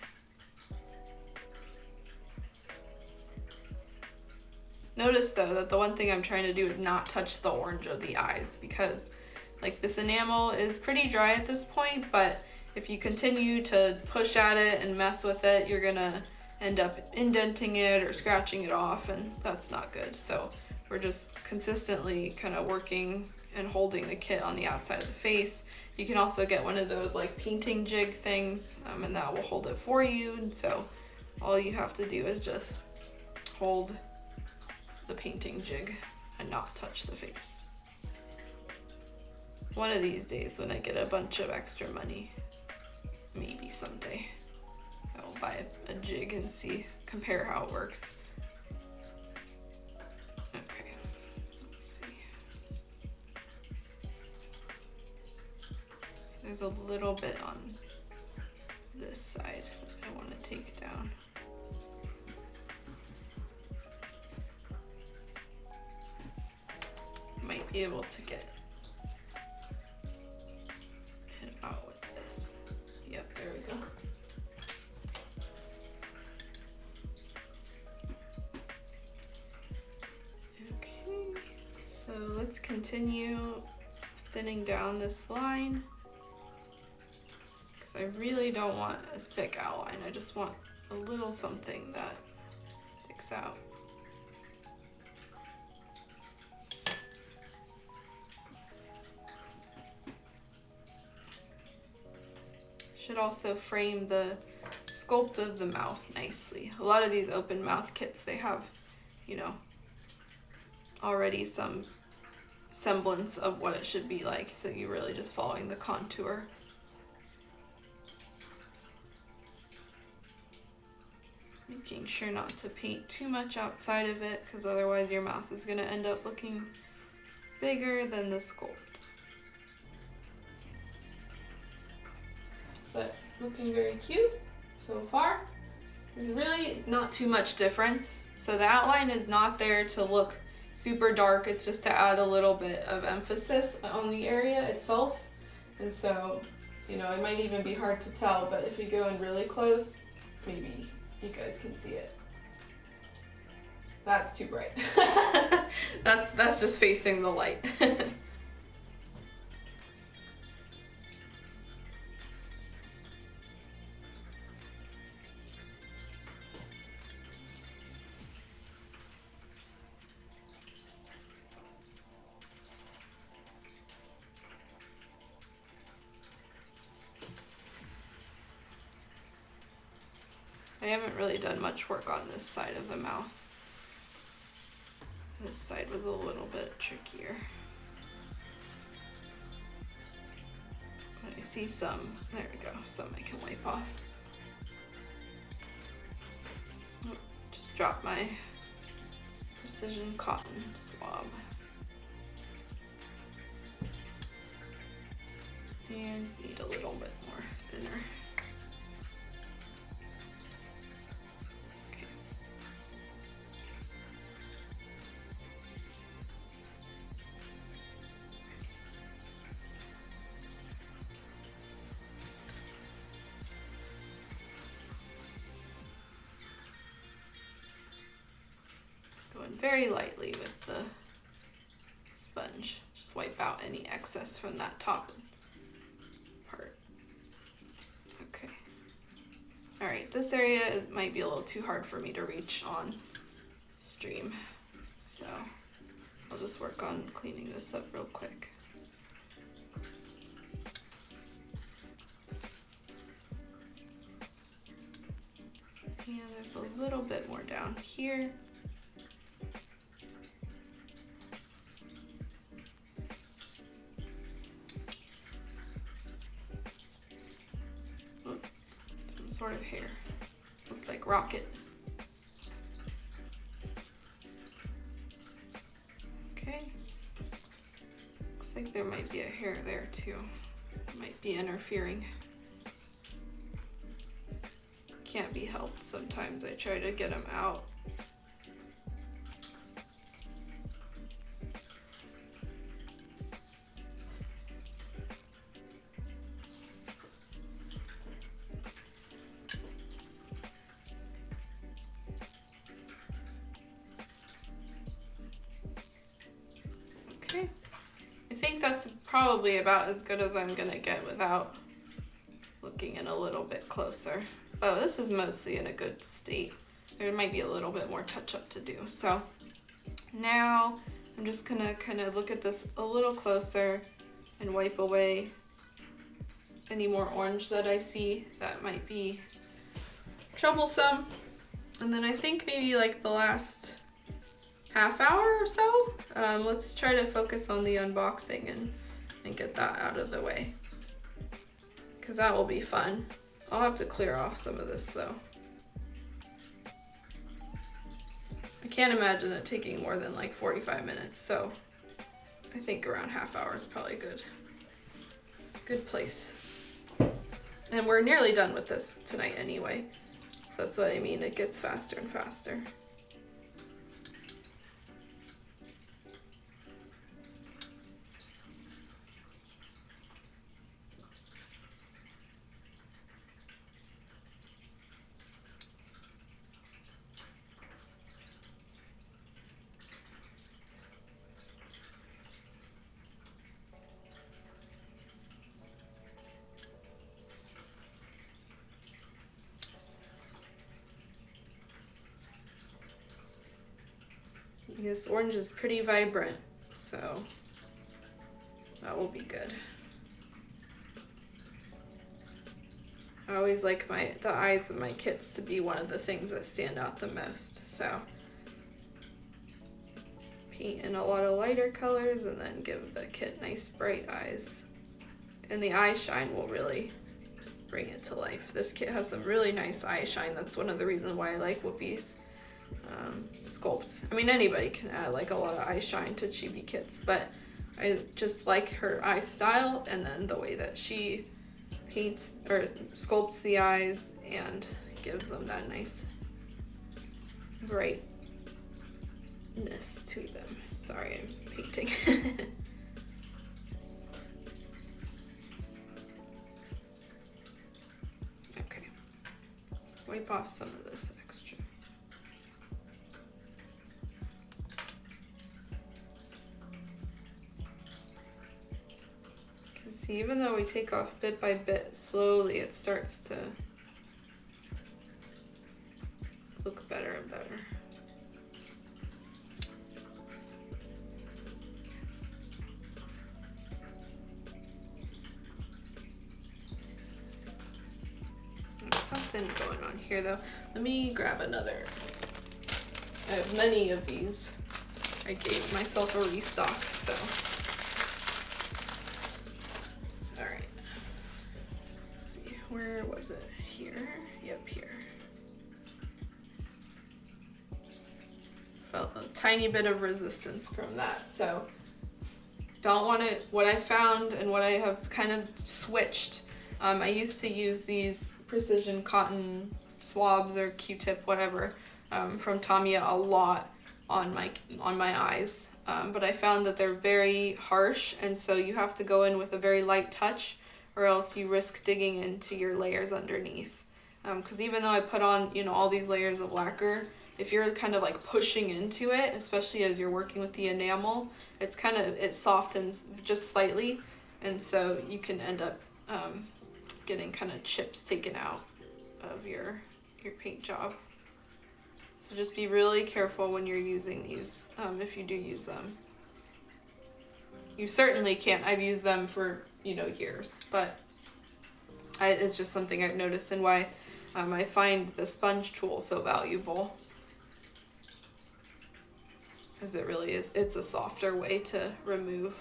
A: Notice though that the one thing I'm trying to do is not touch the orange of the eyes, because like this enamel is pretty dry at this point, but if you continue to push at it and mess with it, you're gonna end up indenting it or scratching it off, and that's not good. So we're just consistently kind of working and holding the kit on the outside of the face. You can also get one of those like painting jig things, and that will hold it for you. And so all you have to do is just hold the painting jig and not touch the face. One of these days when I get a bunch of extra money, maybe someday, I will buy a jig and compare how it works. Okay, let's see. So there's a little bit on this side that I want to take down. Might be able to get it out with this. Yep, there we go. continue thinning down this line because I really don't want a thick outline. I just want a little something that sticks out. Should also frame the sculpt of the mouth nicely. A lot of these open mouth kits, they have, you know, already some semblance of what it should be like, so you're really just following the contour. Making sure not to paint too much outside of it, because otherwise your mouth is going to end up looking bigger than the sculpt. But looking very cute so far. There's really not too much difference. So the outline is not there to look super dark. It's just to add a little bit of emphasis on the area itself. And so, you know, it might even be hard to tell, but if you go in really close, maybe you guys can see it. That's too bright. That's just facing the light. I haven't really done much work on this side of the mouth. This side was a little bit trickier. But I see some, there we go, some I can wipe off. Oh, just dropped my precision cotton swab. And need a little bit more thinner. Very lightly with the sponge. Just wipe out any excess from that top part. Okay. All right, this area might be a little too hard for me to reach on stream. So I'll just work on cleaning this up real quick. And there's a little bit more down here. Sort of hair. Looks like rocket. Okay. Looks like there might be a hair there too. Might be interfering. Can't be helped. Sometimes I try to get them out. That's probably about as good as I'm gonna get without looking in a little bit closer. Oh, this is mostly in a good state. There might be a little bit more touch up to do. So now I'm just gonna kind of look at this a little closer and wipe away any more orange that I see that might be troublesome. And then I think maybe like the last half hour or so, let's try to focus on the unboxing and get that out of the way, because that will be fun. I'll have to clear off some of this though. I can't imagine it taking more than like 45 minutes, so I think around half hour is probably good place. And we're nearly done with this tonight anyway, so that's what I mean, it gets faster and faster. This orange is pretty vibrant, so that will be good. I always like the eyes of my kits to be one of the things that stand out the most, so paint in a lot of lighter colors and then give the kit nice bright eyes. And the eye shine will really bring it to life. This kit has some really nice eye shine. That's one of the reasons why I like Whoopie's sculpts. I mean, anybody can add like a lot of eye shine to chibi kits, but I just like her eye style and then the way that she paints or sculpts the eyes and gives them that nice brightness to them. Sorry, I'm painting. Okay, let's wipe off some of this extra. You can see even though we take off bit by bit, slowly it starts to look better and better. Something going on here though. Let me grab another. I have many of these. I gave myself a restock, so. All right. Let's see, where was it? Here? Yep, here. Felt a tiny bit of resistance from that, so don't want to. What I found and what I have kind of switched. I used to use these precision cotton swabs or Q-tip, whatever, from Tamiya a lot on my eyes, but I found that they're very harsh, and so you have to go in with a very light touch, or else you risk digging into your layers underneath. Because even though I put on, you know, all these layers of lacquer, if you're kind of like pushing into it, especially as you're working with the enamel, it softens just slightly, and so you can end up getting kind of chips taken out of your paint job. So just be really careful when you're using these, if you do use them. You certainly can't. I've used them for, you know, years, but it's just something I've noticed and why I find the sponge tool so valuable. Because it really is, it's a softer way to remove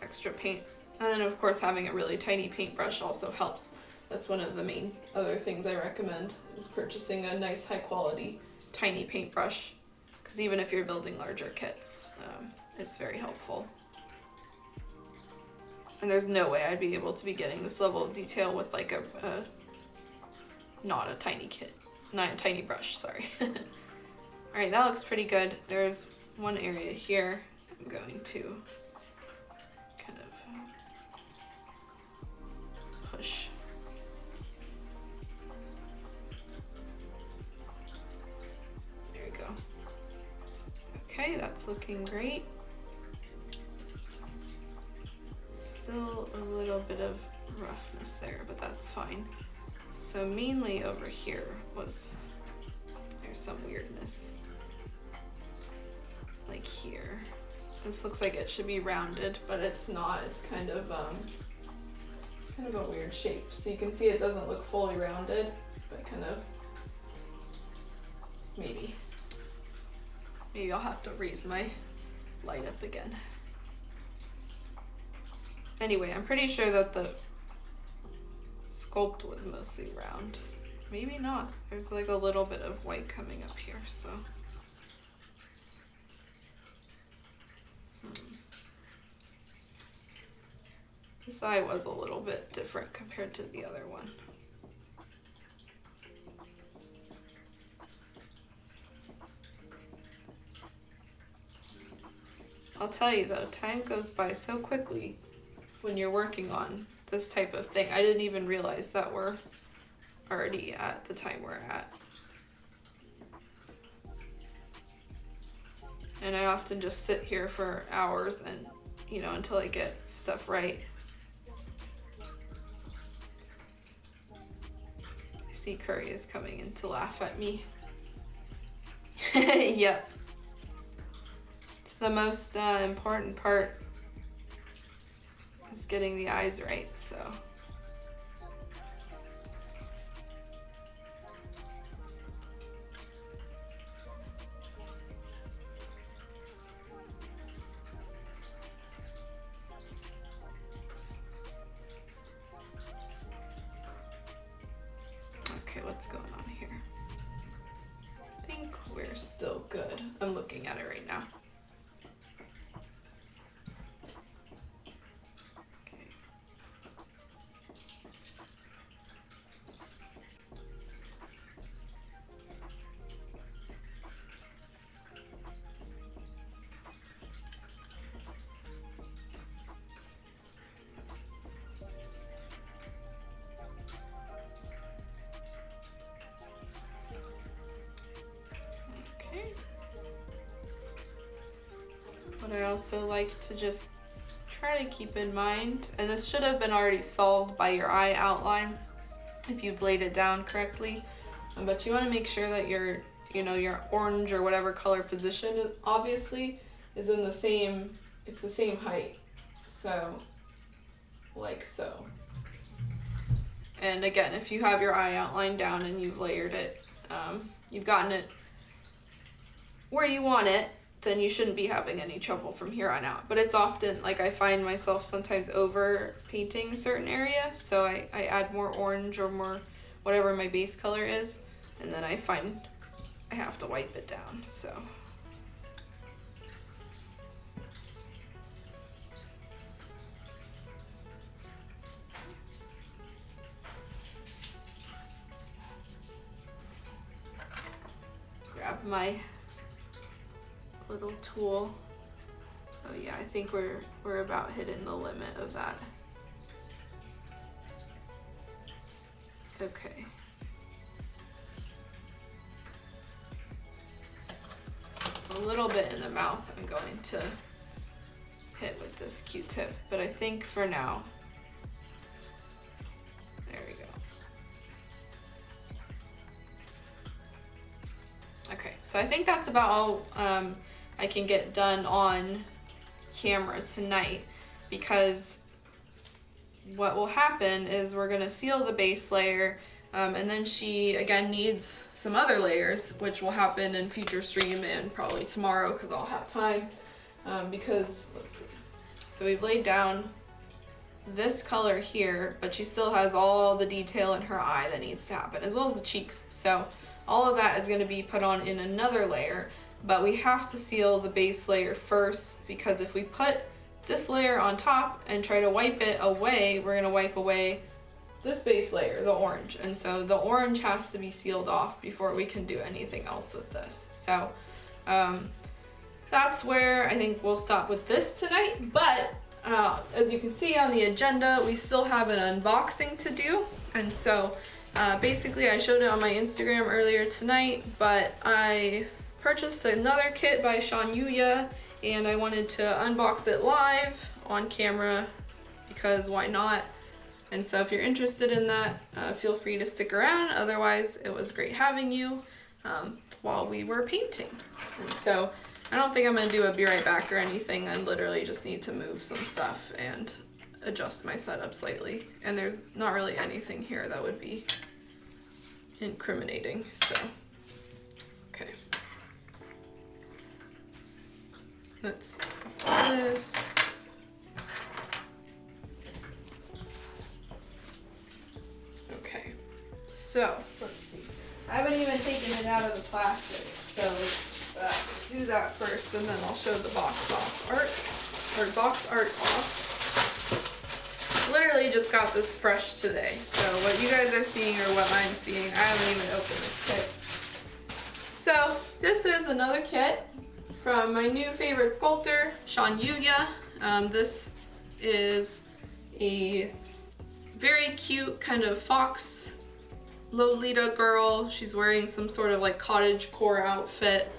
A: extra paint. And then of course having a really tiny paintbrush also helps. That's one of the main other things I recommend is purchasing a nice high quality tiny paintbrush. Because even if you're building larger kits, it's very helpful. And there's no way I'd be able to be getting this level of detail with like not a tiny kit, not a tiny brush, sorry. All right, that looks pretty good. There's one area here I'm going to kind of push. There we go. Okay, that's looking great. Still a little bit of roughness there, but that's fine. So mainly over here there's some weirdness. Like here. This looks like it should be rounded, but it's not. It's kind of a weird shape. So you can see it doesn't look fully rounded, but kind of maybe I'll have to raise my light up again. Anyway, I'm pretty sure that the sculpt was mostly round. Maybe not. There's like a little bit of white coming up here, so. This eye was a little bit different compared to the other one. I'll tell you though, time goes by so quickly when you're working on this type of thing. I didn't even realize that we're already at the time we're at. And I often just sit here for hours and, you know, until I get stuff right. I see Curry is coming in to laugh at me. Yep. the most important part is getting the eyes right, so. Okay, what's going on here? I think we're still good. I'm looking at it right now. What I also like to just try to keep in mind, and this should have been already solved by your eye outline if you've laid it down correctly, but you want to make sure that your orange or whatever color position obviously is in the same, it's the same height, so like so. And again, if you have your eye outline down and you've layered it, you've gotten it where you want it, then you shouldn't be having any trouble from here on out. But it's often, like, I find myself sometimes over painting certain areas, so I add more orange or more whatever my base color is, and then I find I have to wipe it down, so. Grab my little tool. Oh yeah, I think we're about hitting the limit of that. Okay. A little bit in the mouth I'm going to hit with this Q-tip, but I think for now, there we go. Okay, so I think that's about all I can get done on camera tonight, because what will happen is we're gonna seal the base layer, and then she again needs some other layers, which will happen in future stream and probably tomorrow because I'll have time, because let's see, so we've laid down this color here, but she still has all the detail in her eye that needs to happen, as well as the cheeks, so all of that is going to be put on in another layer. But we have to seal the base layer first, because if we put this layer on top and try to wipe it away, we're going to wipe away this base layer, the orange. And so the orange has to be sealed off before we can do anything else with this. So that's where I think we'll stop with this tonight. But as you can see on the agenda, we still have an unboxing to do. And so basically I showed it on my Instagram earlier tonight, but I purchased another kit by Sean Yuya, and I wanted to unbox it live on camera because why not? And so if you're interested in that, feel free to stick around. Otherwise, it was great having you while we were painting. And so I don't think I'm gonna do a be right back or anything. I literally just need to move some stuff and adjust my setup slightly. And there's not really anything here that would be incriminating, so. Okay. Let's see this. Okay, so let's see. I haven't even taken it out of the plastic, so let's do that first, and then I'll show the box art off. Literally just got this fresh today, so what you guys are seeing or what I'm seeing, I haven't even opened this kit. So this is another kit from my new favorite sculptor, Sean Yuya. This is a very cute kind of fox Lolita girl. She's wearing some sort of like cottagecore outfit.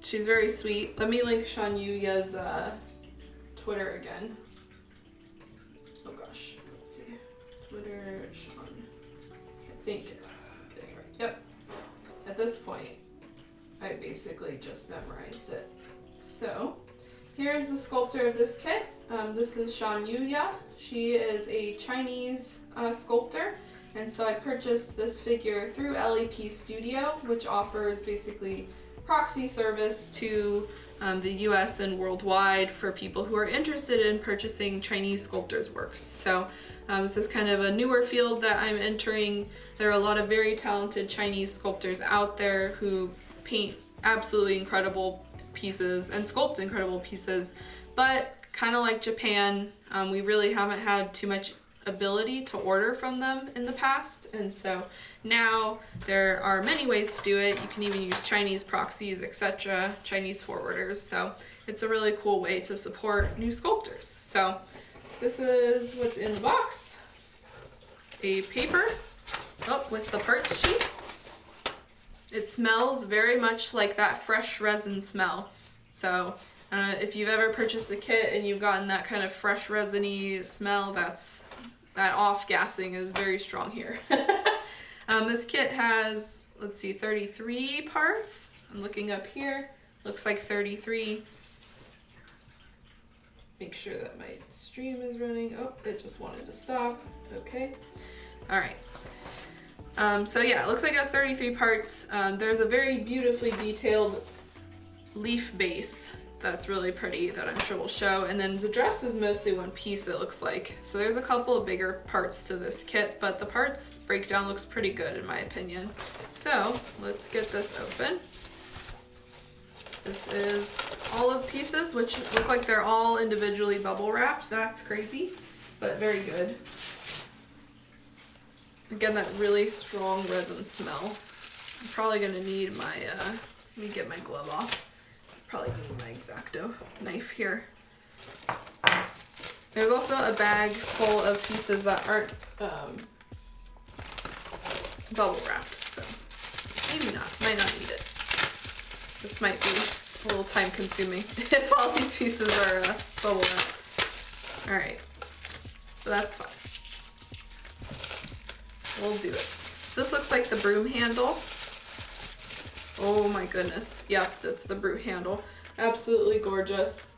A: She's very sweet. Let me link Sean Yuya's Twitter again. Oh gosh, let's see. Twitter, Sean. I think I'm getting it right. Yep. At this point, I basically just memorized it. So here's the sculptor of this kit. This is Shan Yuya. She is a Chinese sculptor, and so I purchased this figure through LEP Studio, which offers basically proxy service to the US and worldwide for people who are interested in purchasing Chinese sculptors' works. So this is kind of a newer field that I'm entering. There are a lot of very talented Chinese sculptors out there who paint absolutely incredible pieces and sculpt incredible pieces, but kind of like Japan, we really haven't had too much ability to order from them in the past, and so now there are many ways to do it. You can even use Chinese proxies, etc., Chinese forwarders, so it's a really cool way to support new sculptors. So this is what's in the box. A paper with the parts sheet. It smells very much like that fresh resin smell. So if you've ever purchased the kit and you've gotten that kind of fresh resiny smell, that off-gassing is very strong here. This kit has, let's see, 33 parts. I'm looking up here. Looks like 33. Make sure that my stream is running. Oh, it just wanted to stop. Okay. All right. So yeah, it looks like it has 33 parts. There's a very beautifully detailed leaf base that's really pretty that I'm sure will show, and then the dress is mostly one piece, it looks like. So there's a couple of bigger parts to this kit, but the parts breakdown looks pretty good in my opinion. So let's get this open. This is all of the pieces, which look like they're all individually bubble wrapped. That's crazy, but very good. Again, that really strong resin smell. I'm probably gonna need my, let me get my glove off. Probably need my X-Acto knife here. There's also a bag full of pieces that aren't bubble wrapped, so maybe not, might not need it. This might be a little time consuming if all these pieces are bubble wrapped. All right, so that's fine. We'll do it. So this looks like the broom handle. Oh my goodness. Yep, that's the broom handle. Absolutely gorgeous.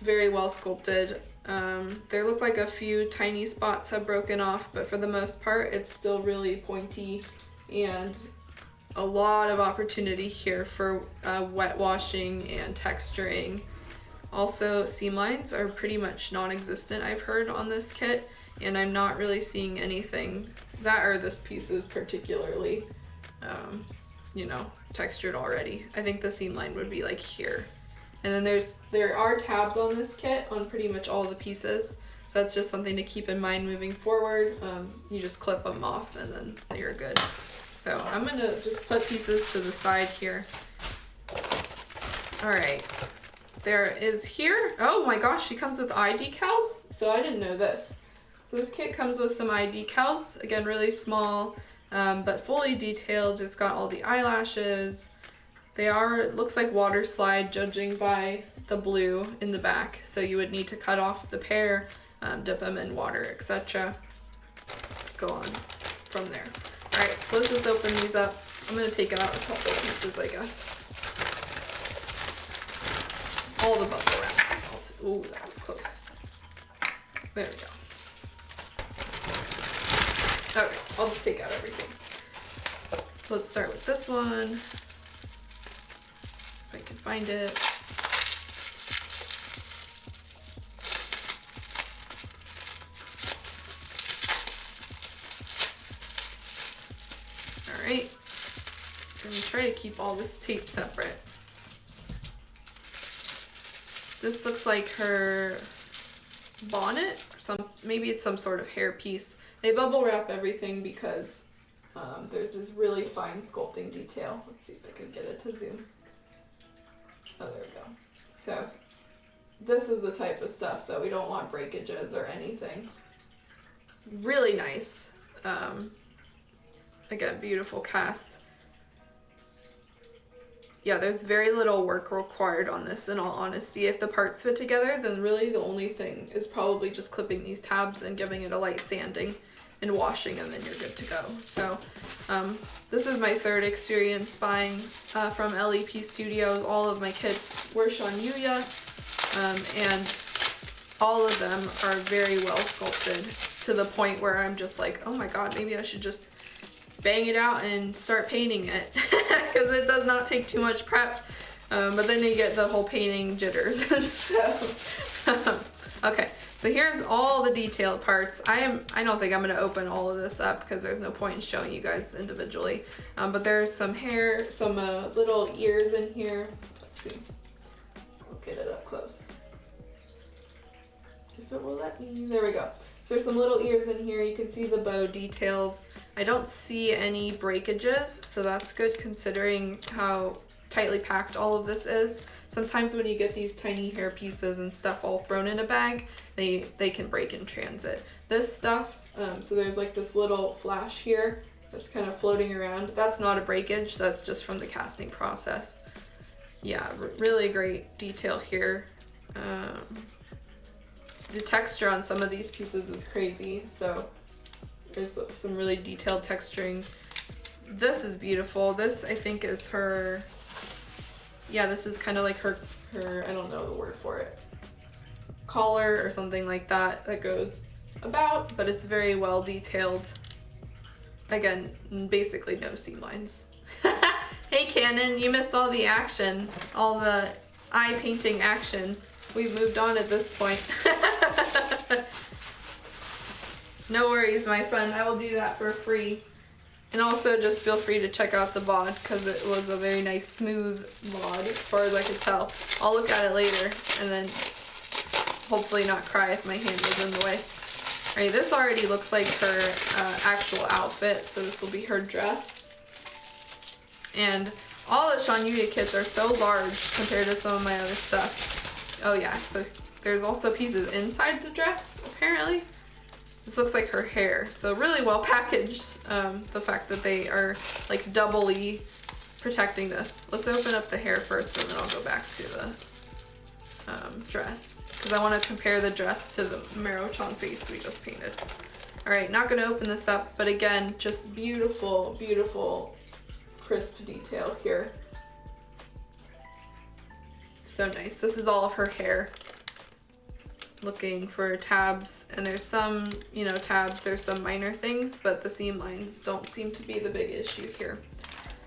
A: Very well sculpted. There look like a few tiny spots have broken off, but for the most part, it's still really pointy, and a lot of opportunity here for wet washing and texturing. Also, seam lines are pretty much non-existent, I've heard, on this kit, and I'm not really seeing anything that, or this piece is particularly you know, textured already. I think the seam line would be like here. And then there are tabs on this kit on pretty much all the pieces. So that's just something to keep in mind moving forward. You just clip them off and then you're good. So I'm gonna just put pieces to the side here. All right, there is here. Oh my gosh, she comes with eye decals. So I didn't know this. So this kit comes with some eye decals. Again, really small. But fully detailed. It's got all the eyelashes. They are, it looks like water slide judging by the blue in the back. So you would need to cut off the pair, dip them in water, etc. Go on from there. All right, so let's just open these up. I'm gonna take out a couple of pieces, I guess. All the bubble wrap. Ooh, that was close. There we go. Okay, I'll just take out everything. So let's start with this one. If I can find it. All right. I'm gonna try to keep all this tape separate. This looks like her bonnet, or maybe it's some sort of hair piece. They bubble wrap everything because there's this really fine sculpting detail. Let's see if I can get it to zoom. Oh, there we go. So this is the type of stuff that we don't want breakages or anything. Really nice. Again, beautiful cast. Yeah, there's very little work required on this, in all honesty. If the parts fit together, then really the only thing is probably just clipping these tabs and giving it a light sanding. and washing, and then you're good to go. So this is my third experience buying from LEP Studios. All of my kits were Shanyuya, and all of them are very well sculpted to the point where I'm just like, oh my god, maybe I should just bang it out and start painting it, because it does not take too much prep, but then you get the whole painting jitters. So okay, so here's all the detailed parts. I don't think I'm gonna open all of this up because there's no point in showing you guys individually, but there's some hair, some little ears in here. Let's see, I'll get it up close if it will let me. There we go. So there's some little ears in here. You can see the bow details. I don't see any breakages, so that's good considering how tightly packed all of this is. Sometimes when you get these tiny hair pieces and stuff all thrown in a bag, they can break in transit. This stuff, so there's like this little flash here that's kind of floating around. That's not a breakage, that's just from the casting process. Yeah, really great detail here. The texture on some of these pieces is crazy, so there's some really detailed texturing. This is beautiful. This, I think, is her, yeah, this is kind of like her, I don't know the word for it, collar or something like that that goes about, but it's very well detailed. Again, basically no seam lines. Hey Canon, you missed all the action, all the eye painting action. We've moved on at this point. No worries, my friend. I will do that for free. And also just feel free to check out the bod because it was a very nice smooth bod as far as I could tell. I'll look at it later and then hopefully not cry if my hand was in the way. Alright, this already looks like her actual outfit, so this will be her dress. And all the Shanyuya kits are so large compared to some of my other stuff. Oh yeah, so there's also pieces inside the dress, apparently. This looks like her hair, so really well packaged, the fact that they are like doubly protecting this. Let's open up the hair first and then I'll go back to the dress, because I want to compare the dress to the Mero-chan face we just painted. Alright, not going to open this up, but again, just beautiful, beautiful, crisp detail here. So nice. This is all of her hair. Looking for tabs, and there's some, you know, tabs, there's some minor things, but the seam lines don't seem to be the big issue here.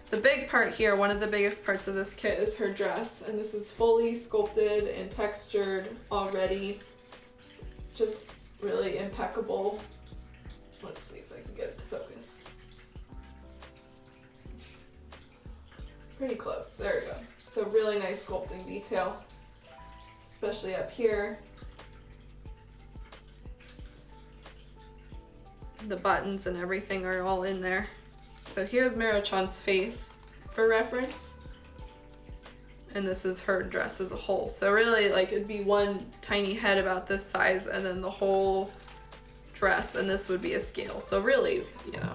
A: The big part here, one of the biggest parts of this kit, is her dress, and this is fully sculpted and textured already. Just really impeccable. Let's see if I can get it to focus. Pretty close. There we go. So really nice sculpting detail, especially up here. The buttons and everything are all in there. So here's Mero-chan's face for reference. And this is her dress as a whole. So really, like, it'd be one tiny head about this size and then the whole dress, and this would be a scale. So really, you know,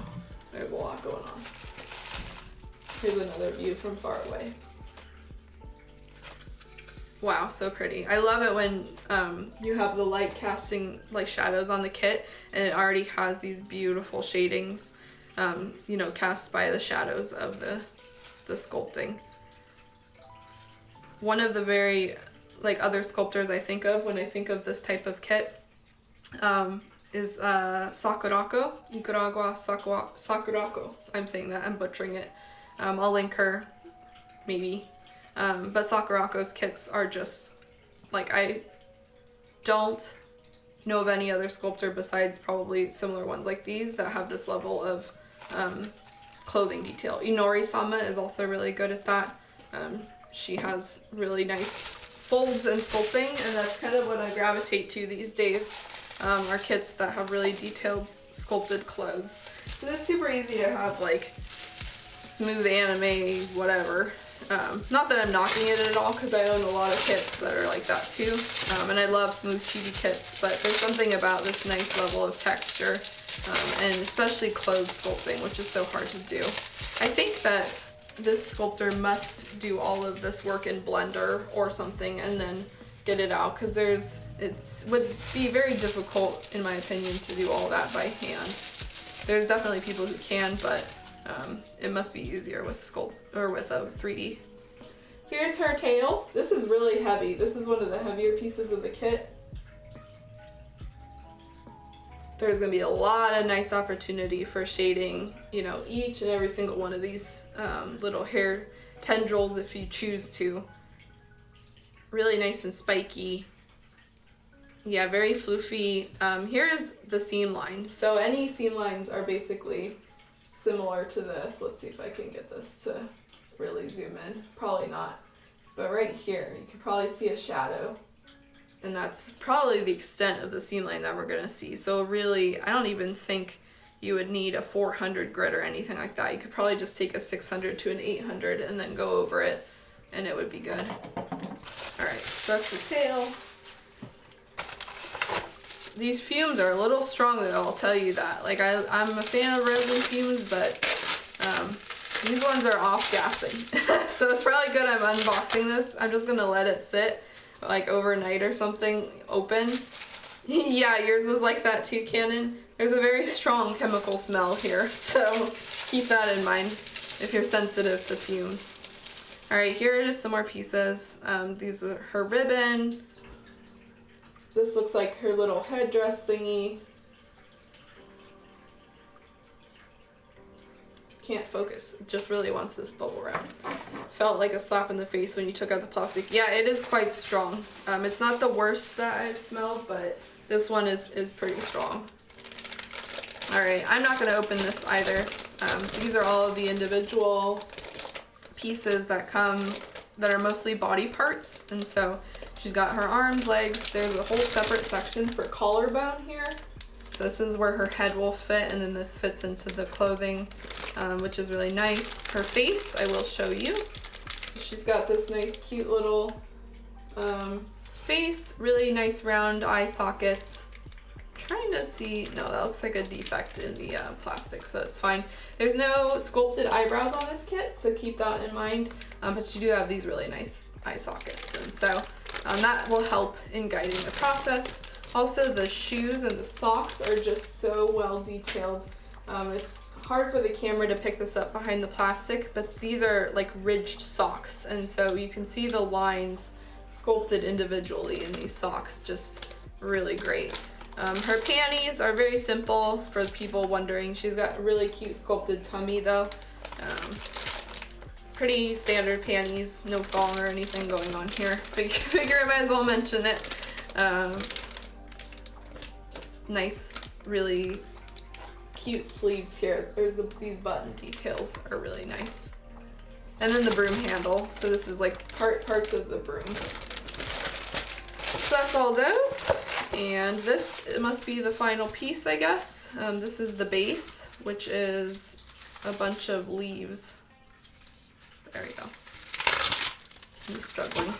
A: there's a lot going on. Here's another view from far away. Wow, so pretty. I love it when you have the light casting like shadows on the kit and it already has these beautiful shadings, you know, cast by the shadows of the sculpting. One of the very like other sculptors I think of when I think of this type of kit is Sakurako, Ikuragwa Sakurako. I'm saying that, I'm butchering it. I'll link her, maybe. But Sakurako's kits are just, like, I don't know of any other sculptor besides probably similar ones like these that have this level of clothing detail. Inori-sama is also really good at that. She has really nice folds and sculpting, and that's kind of what I gravitate to these days, are kits that have really detailed sculpted clothes. And it's super easy to have, like, smooth anime, whatever. Not that I'm knocking it at all, because I own a lot of kits that are like that too, and I love smooth chibi kits, but there's something about this nice level of texture, and especially clothes sculpting, which is so hard to do. I think that this sculptor must do all of this work in Blender or something and then get it out, because it would be very difficult, in my opinion, to do all that by hand. There's definitely people who can, but it must be easier with with a 3D. So here's her tail. This is really heavy. This is one of the heavier pieces of the kit. There's gonna be a lot of nice opportunity for shading, you know, each and every single one of these little hair tendrils if you choose to. Really nice and spiky. Yeah, very floofy. Here's the seam line. So any seam lines are basically similar to this. Let's see if I can get this to really zoom in. Probably not. But right here, you can probably see a shadow. And that's probably the extent of the seam line that we're gonna see. So really, I don't even think you would need a 400 grit or anything like that. You could probably just take a 600 to an 800 and then go over it, and it would be good. All right, so that's the tail. These fumes are a little strong though, I'll tell you that. Like I'm a fan of resin fumes, but these ones are off-gassing. So it's probably good I'm unboxing this. I'm just gonna let it sit like overnight or something open. Yeah, yours was like that too, Cannon. There's a very strong chemical smell here, so keep that in mind if you're sensitive to fumes. All right, here are just some more pieces. These are her ribbon. This looks like her little headdress thingy. Can't focus. It just really wants this bubble wrap. Felt like a slap in the face when you took out the plastic. Yeah, it is quite strong. It's not the worst that I've smelled, but this one is pretty strong. All right, I'm not gonna open this either. These are all of the individual pieces that come, that are mostly body parts. And so she's got her arms, legs. There's a whole separate section for collarbone here. So this is where her head will fit, and then this fits into the clothing, which is really nice. Her face, I will show you. So she's got this nice, cute little face, really nice round eye sockets. Trying to see, no, that looks like a defect in the plastic, so it's fine. There's no sculpted eyebrows on this kit, so keep that in mind. But you do have these really nice eye sockets, and so that will help in guiding the process. Also, the shoes and the socks are just so well detailed. It's hard for the camera to pick this up behind the plastic, but these are like ridged socks, and so you can see the lines sculpted individually in these socks. Just really great. Her panties are very simple for the people wondering. She's got a really cute sculpted tummy though. Pretty standard panties, no thong or anything going on here. Figure I might as well mention it. Nice, really cute sleeves here. There's these button details are really nice. And then the broom handle. So this is like parts of the broom. So that's all those. And this, it must be the final piece, I guess. This is the base, which is a bunch of leaves. There we go. I'm struggling.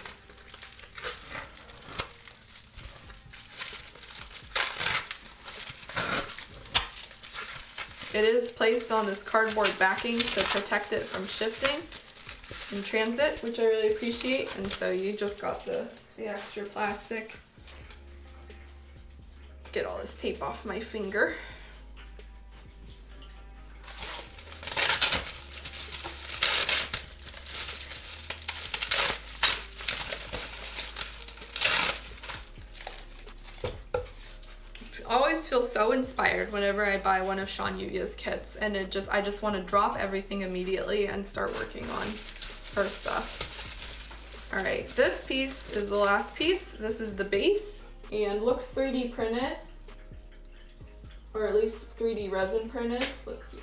A: It is placed on this cardboard backing to protect it from shifting in transit, which I really appreciate. And so you just got the extra plastic. Get all this tape off my finger. Always feel so inspired whenever I buy one of Sean Yuya's kits, and I just want to drop everything immediately and start working on her stuff. All right, this piece is the last piece. This is the base and looks 3D printed, or at least 3D resin printed. Let's see.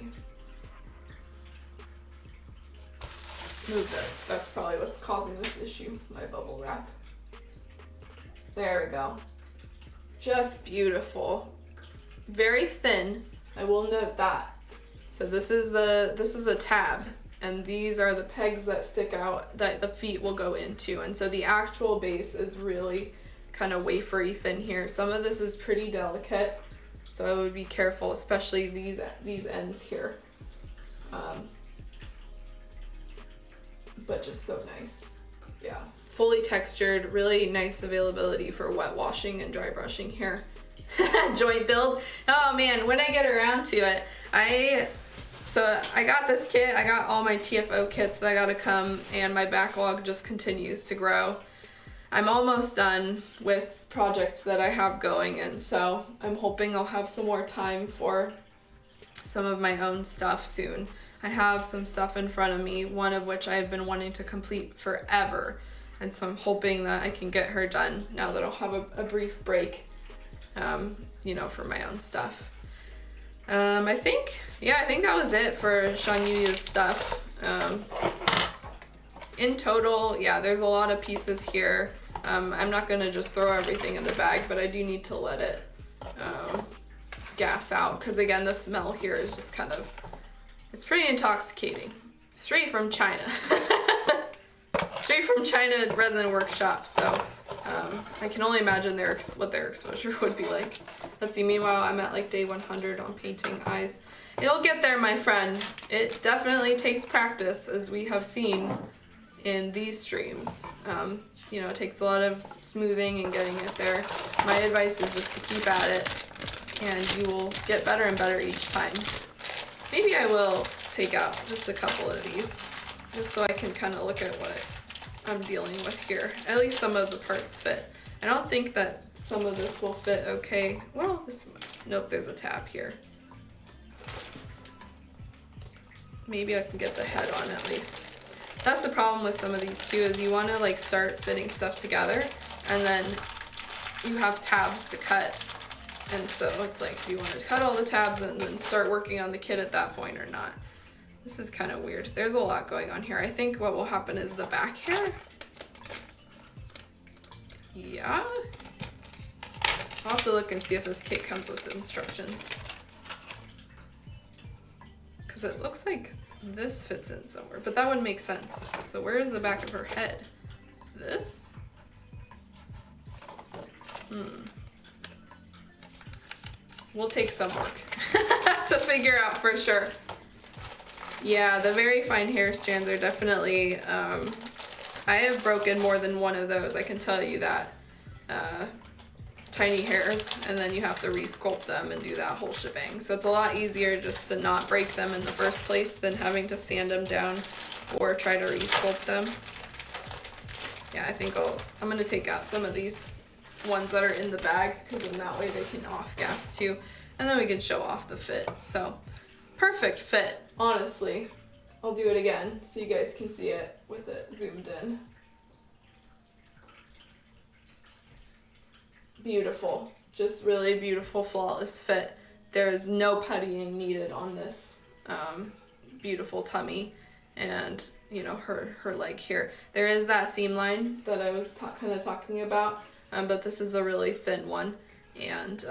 A: Move this. That's probably what's causing this issue, my bubble wrap. There we go. Just beautiful. Very thin, I will note that. So this is a tab, and these are the pegs that stick out that the feet will go into, and so the actual base is really kind of wafery thin here. Some of this is pretty delicate, so I would be careful, especially these ends here. But just so nice. Yeah. Fully textured, really nice availability for wet washing and dry brushing here. joint build. Oh man, when I get around to it, so I got this kit, I got all my TFO kits that gotta come, and my backlog just continues to grow. I'm almost done with projects that I have going, and so I'm hoping I'll have some more time for some of my own stuff soon. I have some stuff in front of me, one of which I've been wanting to complete forever, and so I'm hoping that I can get her done now that I'll have a brief break, you know, for my own stuff. I think that was it for Shanyuya's stuff. In total, yeah, there's a lot of pieces here. I'm not gonna just throw everything in the bag, but I do need to let it gas out, because again, the smell here is just kind of, it's pretty intoxicating. Straight from China. Straight from China Resin Workshop, so I can only imagine what their exposure would be like. Let's see, meanwhile, I'm at like day 100 on painting eyes. It'll get there, my friend. It definitely takes practice, as we have seen in these streams. You know, it takes a lot of smoothing and getting it there. My advice is just to keep at it, and you will get better and better each time. Maybe I will take out just a couple of these, just so I can kind of look at what I'm dealing with here. At least some of the parts fit. I don't think that some of this will fit okay. Well, nope, there's a tab here. Maybe I can get the head on at least. That's the problem with some of these too, is you want to like start fitting stuff together, and then you have tabs to cut. And so it's like, do you want to cut all the tabs and then start working on the kit at that point or not? This is kind of weird. There's a lot going on here. I think what will happen is the back here. Yeah. I'll have to look and see if this kit comes with instructions. Because it looks like this fits in somewhere, but that would make sense. So where is the back of her head? This? Will take some work to figure out for sure. Yeah, the very fine hair strands are definitely, I have broken more than one of those, I can tell you that. Tiny hairs, and then you have to re-sculpt them and do that whole shebang. So it's a lot easier just to not break them in the first place than having to sand them down or try to re-sculpt them. Yeah, I think I'm gonna take out some of these ones that are in the bag, because then that way they can off gas too, and then we can show off the fit. So perfect fit, honestly. I'll do it again so you guys can see it with it zoomed in. Beautiful, just really beautiful, flawless fit. There is no puttying needed on this beautiful tummy, and you know, her leg here. There is that seam line that I was kind of talking about, but this is a really thin one, and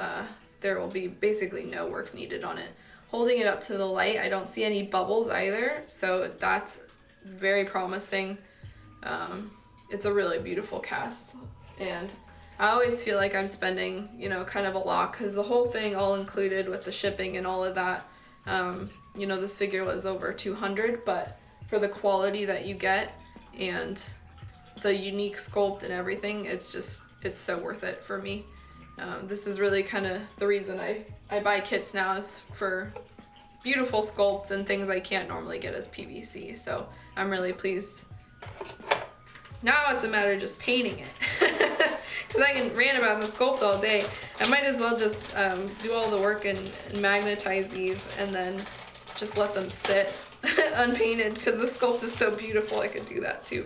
A: there will be basically no work needed on it. Holding it up to the light, I don't see any bubbles either, so that's very promising. It's a really beautiful cast, and I always feel like I'm spending, you know, kind of a lot, because the whole thing all included with the shipping and all of that, you know, this figure was over 200, but for the quality that you get and the unique sculpt and everything, it's so worth it for me. This is really kind of the reason I buy kits now, is for beautiful sculpts and things I can't normally get as PVC, so I'm really pleased. Now it's a matter of just painting it. Because I can rant about the sculpt all day. I might as well just do all the work and magnetize these, and then just let them sit unpainted, because the sculpt is so beautiful. I could do that too.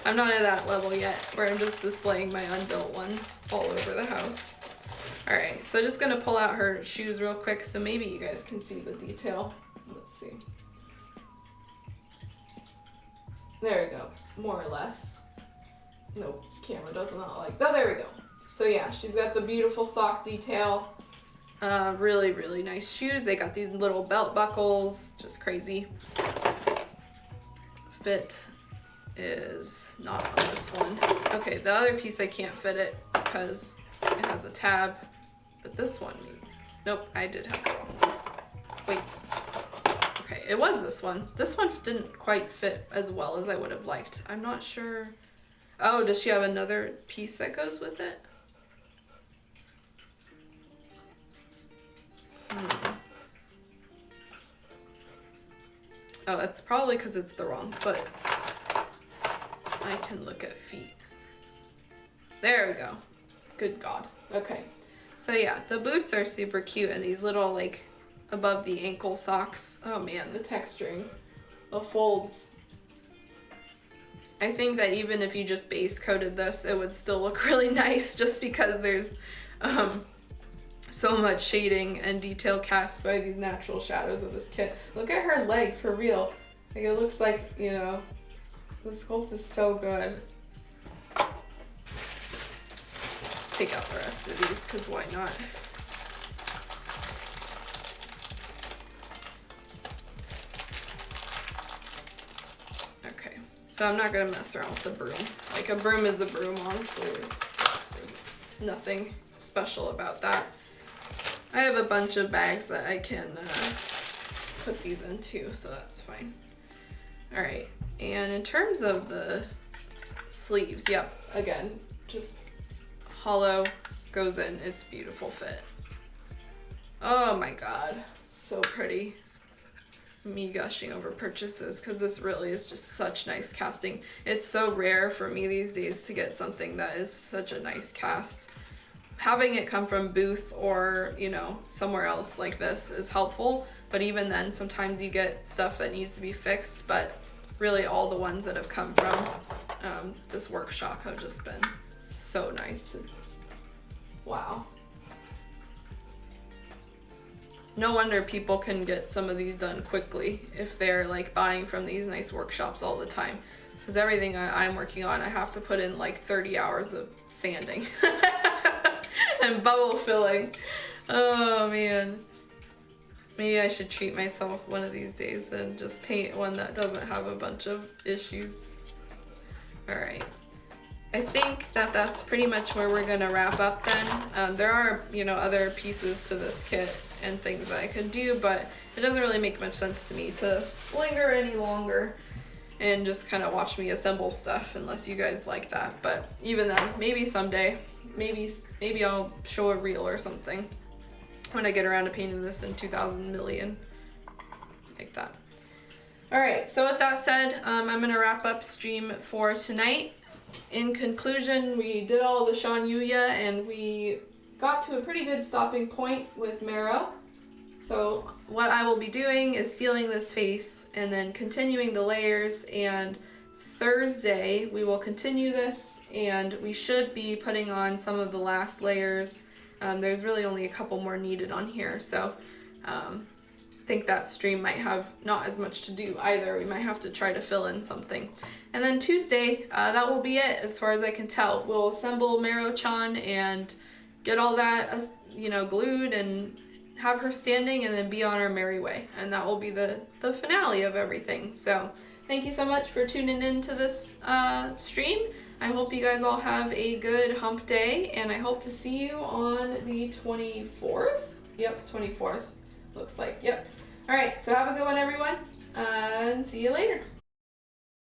A: I'm not at that level yet where I'm just displaying my unbuilt ones all over the house. Alright, so just gonna pull out her shoes real quick so maybe you guys can see the detail. Let's see. There we go, more or less. Nope, camera does not like, oh, there we go. So yeah, she's got the beautiful sock detail. Really, really nice shoes. They got these little belt buckles, just crazy. Fit is not on this one. Okay, the other piece I can't fit it because it has a tab, but this one, nope, I did have the wrong one. Wait, okay, it was this one. This one didn't quite fit as well as I would have liked. I'm not sure. Oh, does she have another piece that goes with it? Oh, that's probably because it's the wrong foot. I can look at feet. There we go. Good God. Okay. So yeah, the boots are super cute, and these little like above the ankle socks. Oh man, the texturing, the folds. I think that even if you just base coated this, it would still look really nice just because there's so much shading and detail cast by these natural shadows of this kit. Look at her leg for real. Like it looks like, you know, the sculpt is so good. Let's take out the rest of these because why not? Okay, so I'm not gonna mess around with the broom. Like a broom is a broom, honestly. There's nothing special about that. I have a bunch of bags that I can put these into, so that's fine. All right, and in terms of the sleeves, yep, again, just hollow, goes in, it's beautiful fit. Oh my God, so pretty. Me gushing over purchases because this really is just such nice casting. It's so rare for me these days to get something that is such a nice cast. Having it come from Booth or, you know, somewhere else like this is helpful, but even then sometimes you get stuff that needs to be fixed, but really all the ones that have come from this workshop have just been so nice. Wow. No wonder people can get some of these done quickly if they're like buying from these nice workshops all the time. Because everything I'm working on, I have to put in like 30 hours of sanding. And bubble filling. Oh man. Maybe I should treat myself one of these days and just paint one that doesn't have a bunch of issues. Alright. I think that that's pretty much where we're gonna wrap up then. There are, you know, other pieces to this kit and things that I could do, but it doesn't really make much sense to me to linger any longer and just kind of watch me assemble stuff unless you guys like that. But even then, maybe someday, maybe I'll show a reel or something when I get around to painting this in 2000 million, like that. All right, so with that said, I'm gonna wrap up stream for tonight. In conclusion, we did all the Shan Yuya and we got to a pretty good stopping point with Mero. So what I will be doing is sealing this face and then continuing the layers, and Thursday we will continue this and we should be putting on some of the last layers. There's really only a couple more needed on here, so I think that stream might have not as much to do either. We might have to try to fill in something. And then Tuesday, that will be it as far as I can tell. We'll assemble Mero-chan and get all that, you know, glued and have her standing and then be on our merry way. And that will be the finale of everything. So thank you so much for tuning in to this stream. I hope you guys all have a good hump day, and I hope to see you on the 24th. Yep, 24th. Looks like, yep. All right, so have a good one, everyone, and see you later.